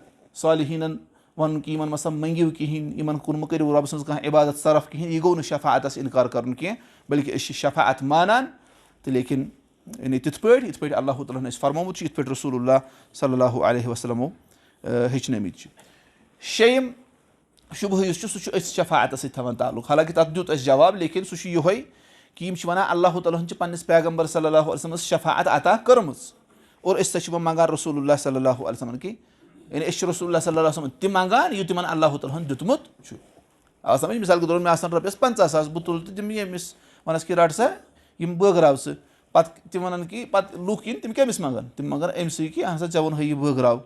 صالحیٖنن وَنُن کہِ یِمن مہ سا مٔنگِو کِہینۍ یِمن کُن مہ کٔرِو رۄبہٕ سٕنٛز کانٛہہ عبادت صرف کِہینۍ یہِ گوٚو نہٕ شفاعتس اِنکار کرُن کینٛہہ بٔلکہِ أسۍ چھِ شفاعت مانان تہٕ لیکِن یعنی تِتھ پٲٹھۍ یِتھ پٲٹھۍ اللہ تعالیٰ ہن اَسہِ فرمومُت چھُ یِتھ پٲٹھۍ رسول اللہ صلی اللہُ علیہ وسلمو ہیٚچھنٲمٕتۍ چھِ شیٚیِم شُبہٕ یُس چھُ سُہ چھُ أسۍ شفاعتس سۭتۍ تھاوان تعلُق حالانکہِ تتھ دیُت اَسہِ جواب لیکِن سُہ چھُ یِہوے کہِ یِم چھِ وَنان اللہ تعالیٰ ہن چھِ پننِس پیغمبر صلی اللہُ علیہ وسلمس شفاعت عطا کٔرمٕژ اور أسۍ ہسا چھِ وۄنۍ منٛگان رسول اللہ صلی اللہُ علیہ وسلم کہِ یعنی أسۍ چھِ رسول اللہ صلی اللہُ علیہ وسلم تہِ منٛگان یہِ تِمن اللہ تعالیٰ ہن دیُتمُت چھُ آو سمجھ مِثال کے طور پر مےٚ آسان رۄپیس 50,000 بہٕ تُلہٕ تہٕ دِمہٕ ییٚمِس وَنس کہِ رٹ سا یِم بٲگراو ژٕ پتہٕ تِم وَنان کہِ پتہٕ لُکھ یِن تِم کٔمِس منٛگان تِم منٛگان أمسٕے کہِ اہن سا ژےٚ ووٚنہٕ یہِ بٲگراو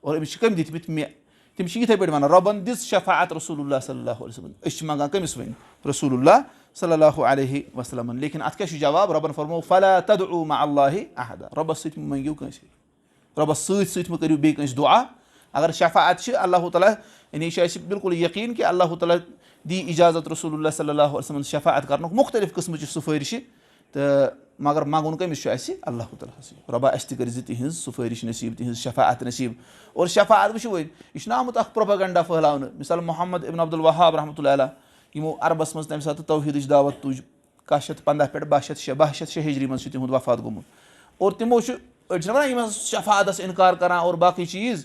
اور أمِس چھِ کٔمۍ دِتمٕتۍ مےٚ تِم چھِ یِتھٕے پٲٹھۍ وَنان رۄبن دِژ شفاعت رسول اللہ صلی اللہُ علیہ وسلم أسۍ چھِ منٛگان کٔمِس وۄنۍ رسول اللہ صلی اللہُ علیہ وسلمن لیکِن اَتھ کیاہ چھُ جواب رۄبن فرمو فلا تدعوٗ مع اللہِ احدا رۄبس سۭتۍ مہ مٔنگِو کٲنٛسہِ رۄبس سۭتۍ مہ کٔرِو بیٚیہِ کٲنٛسہِ دُعا اگر شفاعت چھِ اللہ تعالیٰ یعنی یہِ چھُ اَسہِ بِلکُل یقیٖن کہِ اللہ تعالیٰ دی اِجازت رسول اللہ صلی اللہُ علیہ وسلم شفاعت کرنُک مُختٔلِف قٕسمٕچہِ سُفٲرِشہِ تہٕ مگر منٛگُن کٔمِس چھُ اَسہِ اللہ تعالیٰ ہسٕے رۄبا اَسہِ تہِ کٔرزِ تِہنٛز سُفٲرِش نصیٖب تِہنٛز شفاعت نصیٖب اور شفاعت وٕچھِو وۄنۍ یہِ چھُنہ آمُت اکھ پروپیگنڈا پھٔہلاونہٕ مِثال محمد ابن عبدالوہاب رحمتہ اللہ علیہ یِمو عربس منٛز تمہِ ساتہٕ توحیٖدٕچ دعوت تُج 1115 پٮ۪ٹھ 1206 ہجری منٛز چھُ تِہُنٛد وفات گوٚمُت اور تِمو چھُ أڑۍ چھِنہ وَنان یِم ہسا شفاعتس اِنکار کران اور باقٕے چیٖز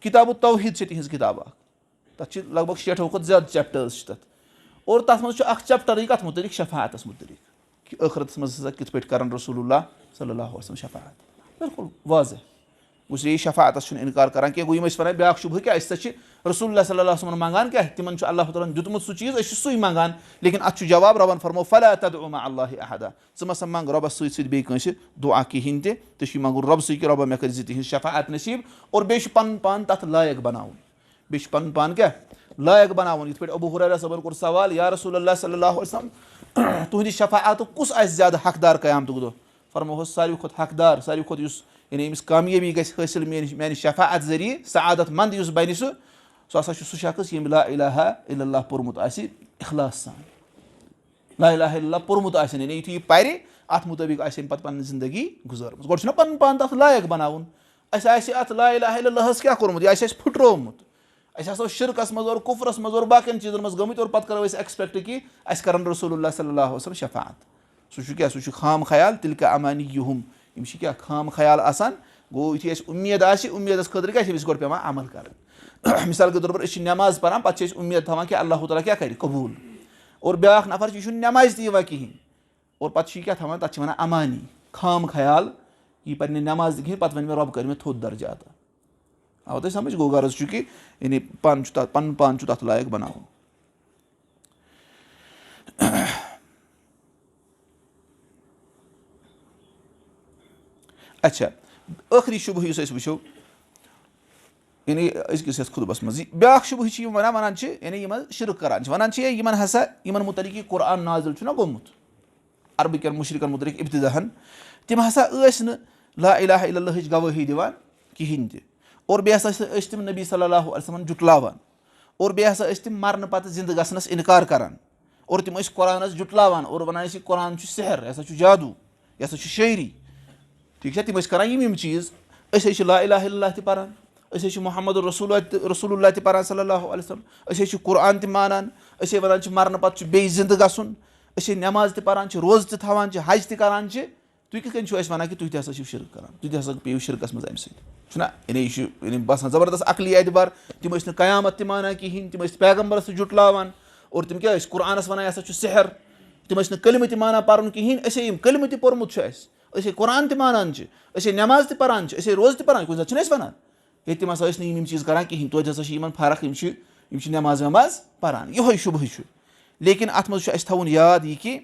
کِتابو توحیٖد چھِ تِہنٛز کِتاب اکھ تَتھ چھِ لگ بگ 60 کھۄتہٕ زیادٕ چیپٹٲرٕز چھِ تَتھ اور تَتھ منٛز چھُ اکھ چیپٹرٕے کَتھ مُتعلِق شفاعتس مُتعلِق کہِ ٲخرتس منٛز ہسا کِتھ پٲٹھۍ کرن رسول اللہ صلی اللہُ علیہ وسلم شفاعت بِلکُل واضح گوٚو یہِ شفاعتس چھُنہٕ اِنکار کران کینٛہہ گوٚو یِم ٲسۍ وَنان بیاکھ شُبہٕ کیاہ أسۍ ہسا چھِ رسول اللہ صلی اللہُ علیہ وسلم منٛگان کیاہ تِمن چھُ اللہ تعالیٰ ہن دیُتمُت سُہ چیٖز أسۍ چھِ سُے منٛگان لیکِن اَتھ چھُ جواب رۄبن فرمو فلا تدعوٗ مع اللہِ احدا ژٕ مہ سا منٛگ رۄبس سۭتۍ بیٚیہِ کٲنٛسہِ دُعا کِہینۍ تہِ ژےٚ چھُے منٛگُن رۄبسٕے کہِ رۄبا مےٚ کٔرزِ تِہنٛز شفاعت نصیٖب اور بیٚیہِ چھُ پنُن پان تتھ لایق بناوُن بیٚیہِ چھُ پنُن پان کیاہ لایق بناوُن یِتھ پٲٹھۍ ابوٗ ہُریرا صٲبن کوٚر سوال یا رسول اللہ صلی اللہُ علیہ وسلم تُہنٛدِ شفاعتُک کُس آسہِ زیادٕ حقدار قیامتُک دۄہ فرموہس ساروی کھۄتہٕ حقدار ساروی کھۄتہٕ یُس یعنی أمِس کامیٲبی گژھِ حٲصِل میانہِ شفاعت ذٔریعہٕ سعادت منٛد یُس بنہِ سُہ ہسا چھُ سُہ شخص ییٚمۍ لا الہ الا اللہ پوٚرمُت آسہِ اخلاص سان لا اِلٰہَ اِلَّا اللّٰہ پوٚرمُت آسن یعنی یُتھُے یہِ پَرِ اَتھ مُطٲبِق آسہِ أمۍ پَتہٕ پَنٕنۍ زندگی گُزٲرمٕژ گۄڈٕ چھُنہ پَنُن پان تَتھ لایق بَناوُن اَسہِ آسہِ اَتھ لا اِلٰہَ اِلَّا اللّٰہَس کیٛاہ کوٚرمُت یہِ آسہِ اَسہِ پھٕٹرومُت أسۍ آسو شِرکَس منٛز اور کُفرَس منٛز اور باقٕیَن چیٖزَن منٛز گٔمٕتۍ اور پَتہٕ کَرو أسۍ ایٚکٕسپیکٹ کہِ اَسہِ کَرَن رسول اللہ صلی اللہُ علیہ وسلم شفاعت سُہ چھُ کیٛاہ سُہ چھُ خام خیال تِلہِ کا امانی یُہُم یِم چھِ کیٛاہ خام خیال آسان گوٚو یُتھُے اَسہِ اُمید آسہِ اُمیدَس خٲطرٕ کیٛاہ چھِ أمِس گۄڈٕ پٮ۪وان عمل کَرٕنۍ مِثال کے طور پر أسۍ چھِ نٮ۪ماز پَران پَتہٕ چھِ أسۍ اُمید تھاوان کہِ اللہ تعالیٰ کیٛاہ کَرِ قبوٗل اور بیٛاکھ نفر چھُ یہِ چھُنہٕ نٮ۪مازِ تہِ یِوان کِہیٖنۍ اور پَتہٕ چھُ یہِ کیٛاہ تھاوان تَتھ چھِ وَنان اَمانی خام خیال یہِ پَرِ نہٕ نٮ۪ماز تہِ کِہیٖنۍ پَتہٕ وَنہِ مےٚ رۄب کَرِ مےٚ تھوٚد درجات آو تۄہہِ سَمٕجھ گوٚو غرض چھُ کہِ یعنی پانہٕ چھُ تَتھ پَنُن پان چھُ تَتھ لایق بَناوُن اچھا ٲخری شُبہٕ یُس أسۍ وٕچھو یعنی أزکِس یَتھ خُطبَس منٛز یہِ بیٛاکھ شُبہٕ چھِ یِم وَنان چھِ یعنی یِم حظ شِرک کَران چھِ وَنان چھِ یِمَن ہسا یِمَن مُتعلِق یہِ قرآن نازِل چھُنہ گوٚمُت عربہٕ کٮ۪ن مُشرِکَن مُتعلِق اِبتِداہن تِم ہسا ٲسۍ نہٕ لا اِلٰہَ اِلَّا اللہٕچ گوٲہی دِوان کِہیٖنۍ تہِ اور بیٚیہِ ہسا ٲسۍ تِم نبی صلی اللہُ علیہ وسلمن جُٹلاوان اور بیٚیہِ ہسا ٲسۍ تِم مَرنہٕ پَتہٕ زِندٕ گژھنَس اِنکار کران اور تِم ٲسۍ قۄرانَس جُٹلاوان اور وَنان ٲسۍ یہِ قۄران چھُ سحر یہِ ہسا چھُ جادوٗ یہِ ہسا چھُ شٲعری ٹھیٖک چھا تِم ٲسۍ کران یِم چیٖز أسۍ حظ چھِ لا اِلٰہَ اِلَّا اللہ تہِ پَران أسۍ حظ چھِ محمد رسول اللہ تہِ پَران صلی اللہُ علیہ وسلم أسۍ حظ چھِ قرآن تہِ مانان أسۍ ہے وَنان چھِ مَرنہٕ پَتہٕ چھُ بیٚیہِ زِندٕ گژھُن أسۍ ہے نٮ۪ماز تہِ پَران چھِ روزٕ تہِ تھاوان چھِ حج تہِ کران چھِ تُہۍ کِتھ کٔنۍ چھِو اَسہِ وَنان کہِ تُہۍ تہِ ہسا چھِو شِرک کران تُہۍ تہِ ہسا پیٚیِو شِرکَس منٛز اَمہِ سۭتۍ چھُنہ یعنی یہِ چھُ یعنی باسان زَبردست عقلی اعتبار تِم ٲسۍ نہٕ قیامت تہِ مانان کِہیٖنۍ تِم ٲسۍ پیغمبرس تہِ جُٹلاوان اور تِم کیاہ ٲسۍ قرآنَس وَنان یہِ ہسا چھُ سحر تِم ٲسۍ نہٕ کلمہٕ تہِ مانان پَرُن کِہیٖنۍ أسۍ ہے یِم کلمہٕ تہِ پوٚرمُت چھُ اَسہِ أسۍ ہے قرآن تہِ مانان چھِ أسۍ ہے نٮ۪ماز تہِ پَران چھِ أسۍ ہے روزٕ تہِ پَران کُنہِ ساتہٕ چھِنہٕ أسۍ وَنان ہے تِم ہسا ٲسۍ نہٕ یِم چیٖز کران کِہیٖنۍ توتہِ ہسا چھِ یِمن فرق یِم چھِ نٮ۪ماز وٮ۪ماز پَران یِہوے شُبہٕ چھُ لیکِن اَتھ منٛز چھُ اَسہِ تھاوُن یاد یہِ کہِ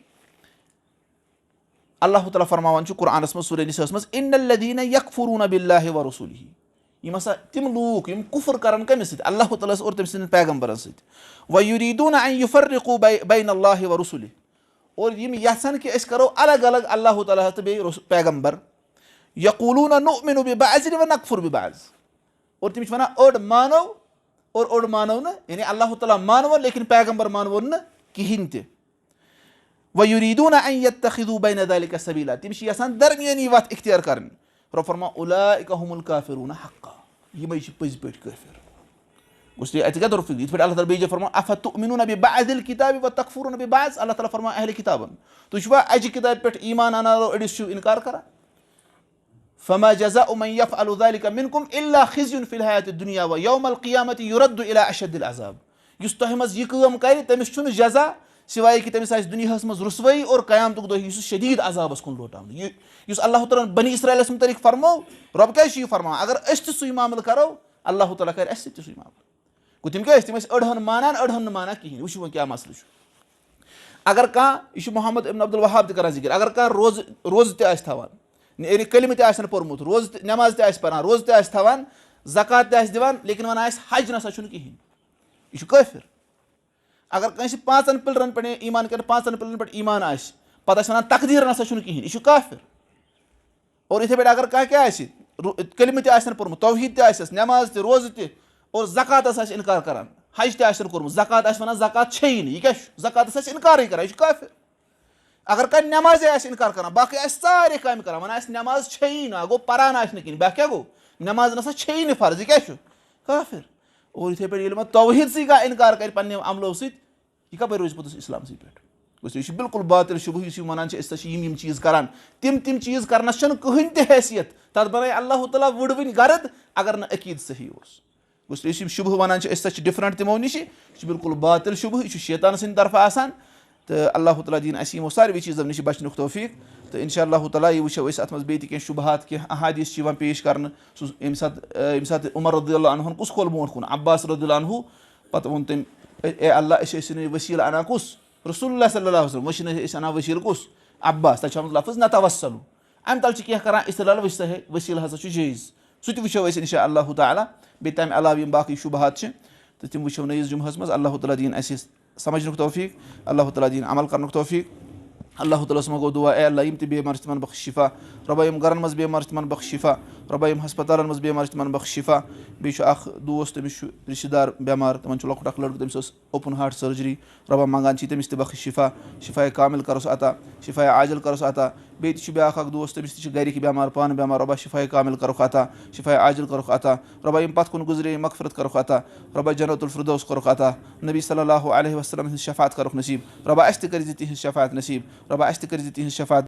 اللہ تعالیٰ فرماوان چھُ قرآنَس منٛز سورہ نِساءَس منٛز اِنَّ الَّذیٖنَ یَکفُروٗنَ بِاللٰہِ وَرُسوٗلِہِ یِم ہسا تِم لوٗکھ یِم کُفُر کران کٔمِس سۭتۍ اللہ تعالیٰ ہَس اور تٔمۍ سٕنٛدٮ۪ن پیغمبرن سۭتۍ وَیُریٖدوٗنَ اَن یُفَرِّقوٗ بَینَ اللہِ وَرُسُلِہ اور یِم یژھان کہِ أسۍ کرو الگ الگ اللہ تعالیٰ تہٕ بیٚیہِ پیغمبر یقوٗلوٗنَ نُؤمِنُ بِبَعضٍ وَنَکفُرُ بِبَعضٍ اور تِم چھِ وَنان أڑ مانو اور اوٚڑ مانو نہٕ یعنی اللہ تعالیٰ مانوُن لیکِن پیغمبر مانوُن نہٕ کِہینۍ تہِ وَیُریٖدوٗنَ اَن یَتَّخِذوٗ بَینَ ذَلِکَ سَبیٖلا تِم چھِ یَژھان درمیٲنی وَتھ اِختیار کَرٕنۍ رۄب فرماوان اُولٰئِکَ ہُمُ الکافِروٗنَ حقا یِمے چھِ پٔزۍ پٲٹھۍ کٲفِر گوٚژھ اَتہِ کیاہ دوٚرُکھ یِتھ پٲٹھۍ اللہ تعالیٰ بیٚیہِ جایہِ فرماوان اَفَتُؤمِنوٗنَ بِبَعضِ الکِتابِ وَتَکفُروٗنَ بِبَعض اللہ تعالیٰ فرماوان اہلِ کِتابن تُہۍ چھِوا اَجہِ کِتابہِ پٮ۪ٹھ ایٖمان اَنان أڑِس چھُو اِنکار کران فما جزاء من يفعل ذلك منكم الا خزي في الحياة الدنيا ويوم القيامة يرد الى اشد العذاب یُس تۄہہِ منٛز یہِ کٲم کرِ تٔمِس چھُنہٕ جزا سِوایے کہِ تٔمِس آسہِ دُنیاہَس منٛز رُسوٲیی اور قیامتُک دۄہ یی سُہ شدیٖد عذابَس کُن لوٹاونہٕ یُس اللہ تعالیٰ ہن بنی اسرایلَس مُتعلِق فرمو رۄب کیازِ چھُ یہِ فرماوان اگر أسۍ تہِ سُے معاملہٕ کرو اللہ تعالیٰ کرِ اَسہِ سۭتۍ تہِ سُے معاملہٕ گوٚو تِم کیاہ ٲسۍ تِم ٲسۍ أڑہن مانان أڑہن نہٕ مانان کِہینۍ وٕچھِو وۄنۍ کیاہ مسلہٕ چھُ اگر کانٛہہ یہِ چھُ محمد ابن عبدالوہاب تہِ کران ذِکِر اگر کانٛہہ روزٕ تہِ آسہِ تھاوان یعنی کلمہٕ تہِ آسن پوٚرمُت روزٕ تہِ نٮ۪ماز تہِ آسہِ پران روزٕ تہِ آسہِ تھاوان زکات تہِ آسہِ دِوان لیکِن وَنان آسہِ حج نسا چھُنہٕ کِہینۍ یہِ چھُ کٲفِر اگر کٲنٛسہِ 5 پِلرن پٮ۪ٹھ ایٖمان کٮ۪ن 5 پِلرن پٮ۪ٹھ ایٖمان آسہِ پتہٕ آسہِ وَنان تقدیٖر نسا چھُنہٕ کِہینۍ یہِ چھُ کٲفِر اور یِتھٕے پٲٹھۍ اگر کانٛہہ کیاہ آسہِ کلمہٕ تہِ آسن پوٚرمُت توحیٖد تہِ آسٮ۪س نٮ۪ماز تہِ روزٕ تہِ اور زکاتس آسہِ اِنکار کران حج تہِ آسن کوٚرمُت زکات آسہِ وَنان زکات چھیی نہٕ یہِ کیاہ چھُ زکاتس آسہِ اِنکارٕے کران یہِ چھُ کٲفِر اگر کانٛہہ نٮ۪مازے آسہِ اِنکار کران باقٕے آسہِ سارے کامہِ کران وَنان آسہِ نٮ۪ماز چھیی نہٕ گوٚو پران آسہِ نہٕ کِہینۍ بیٛاکھ کیاہ گوٚو نٮ۪ماز نسا چھیی نہٕ فرض یہِ کیاہ چھُ کٲفِر اور یِتھٕے پٲٹھۍ ییٚلہِ وۄنۍ توحیٖدسٕے کانٛہہ اِنکار کرِ پنٕنٮ۪و عملو سۭتۍ یہِ کَپٲرۍ روزِ پوٚتُس اِسلامسٕے پٮ۪ٹھ گوٚژھ یہِ چھُ بِلکُل باطِل شُبہٕ یُس یِم وَنان چھِ أسۍ ہسا چھِ یِم چیٖز کران تِم چیٖز کرنس چھنہٕ کٕہٕنۍ تہِ حیثیت تتھ بنایہِ اللہ تعالیٰ وٕڑوٕنۍ غرٕد اگر نہٕ عقیٖد صحیح اوس گوٚژھ یُس یِم شُبہٕ وَنان چھِ أسۍ ہسا چھِ ڈِفرنٹ تِمو نِش یہِ چھُ بِلکُل باطِل شُبہٕ یہِ چھُ شیطان سٕنٛدِ طرفہٕ آسان تہٕ اللہ تعالیٰ دِیِن اَسہِ یِمو ساروٕے چیٖزو نِش بچنُک توفیٖق تہٕ اِنشاء اللہ تعالیٰ یہِ وٕچھو أسۍ اَتھ منٛز بیٚیہِ تہِ کینٛہہ شُبہات کینٛہہ احادیٖث چھِ یِوان پیش کرنہٕ سُہ ییٚمہِ ساتہٕ عمر رضی اللہ عنہُن کُس کھول برونٛٹھ کُن عباس رضی اللہ عنہُ پتہٕ ووٚن تٔمۍ اے اللہ أسۍ ٲسِن یہِ ؤسیٖلہٕ اَنان کُس رسول اللہ صلی اللہ علیہ وسلم وۄنۍ چھِنہٕ أسۍ اَنان ؤسیٖلہٕ کُس عباس تَتہِ چھُ آمُت لفظ نتوسلوٗ اَمہِ تَل چھِ کینٛہہ کران اِستِدلال ؤسیٖلہٕ ہسا چھُ جٲیِز سُہ تہِ وٕچھو أسۍ اِنشاء اللہ تعالیٰ بیٚیہِ تَمہِ علاوٕ یِم باقٕے شُبہات چھِ تہٕ تِم وٕچھو نٔیِس جُمعہس منٛز اللہ تعالیٰ دِیِن اَسہِ سَمجھنُک توفیٖق اللہ تعالیٰ دِیِن عمل کرنُک توفیٖق اللہ تعالیٰ ہس منٛز گوٚو دُعا اے اللہ یِم تہِ بٮ۪مار چھِ تِمن بخش شِفا رۄبا یِم گرن منٛز بٮ۪مار چھِ تِمن بخش شِفا رۄبا یِم ہسپتالن منٛز بٮ۪مار چھِ تِمن بخش شِفا بیٚیہِ چھُ اکھ دوس تٔمِس چھُ رِشتہٕ دار بٮ۪مار تِمن چھُ لۄکُٹ اکھ لڑکہٕ تٔمِس ٲس اوپُن ہاٹ سٔرجری رۄبا منٛگان چھِ تٔمِس تہِ بخش شِفا شِفاے کامِل کروس عطا شِفاے عاجل کروس عطا بیٚیہِ تہِ چھُ بیاکھ اکھ دوس تٔمِس تہِ چھِ گرِکۍ بٮ۪مار پانہٕ بٮ۪مار رۄبا شِفاے کامِل کرُکھ عطا شِفاے عاجل کروکھ عطا رۄبا یِم پتھ کُن گُزرے مغفرت کرُکھ عطا رۄبا جنت الفردوس کورُکھ عطا نبی صلی اللہُ علیہ وسلم ہِنٛز شفات کرُکھ نصیٖب رۄبا اَسہِ تہِ کٔرۍ زِ تِہنٛز شفات نصیٖب رۄبا اَسہِ تہِ کٔرۍ زِ تِہنٛز شفات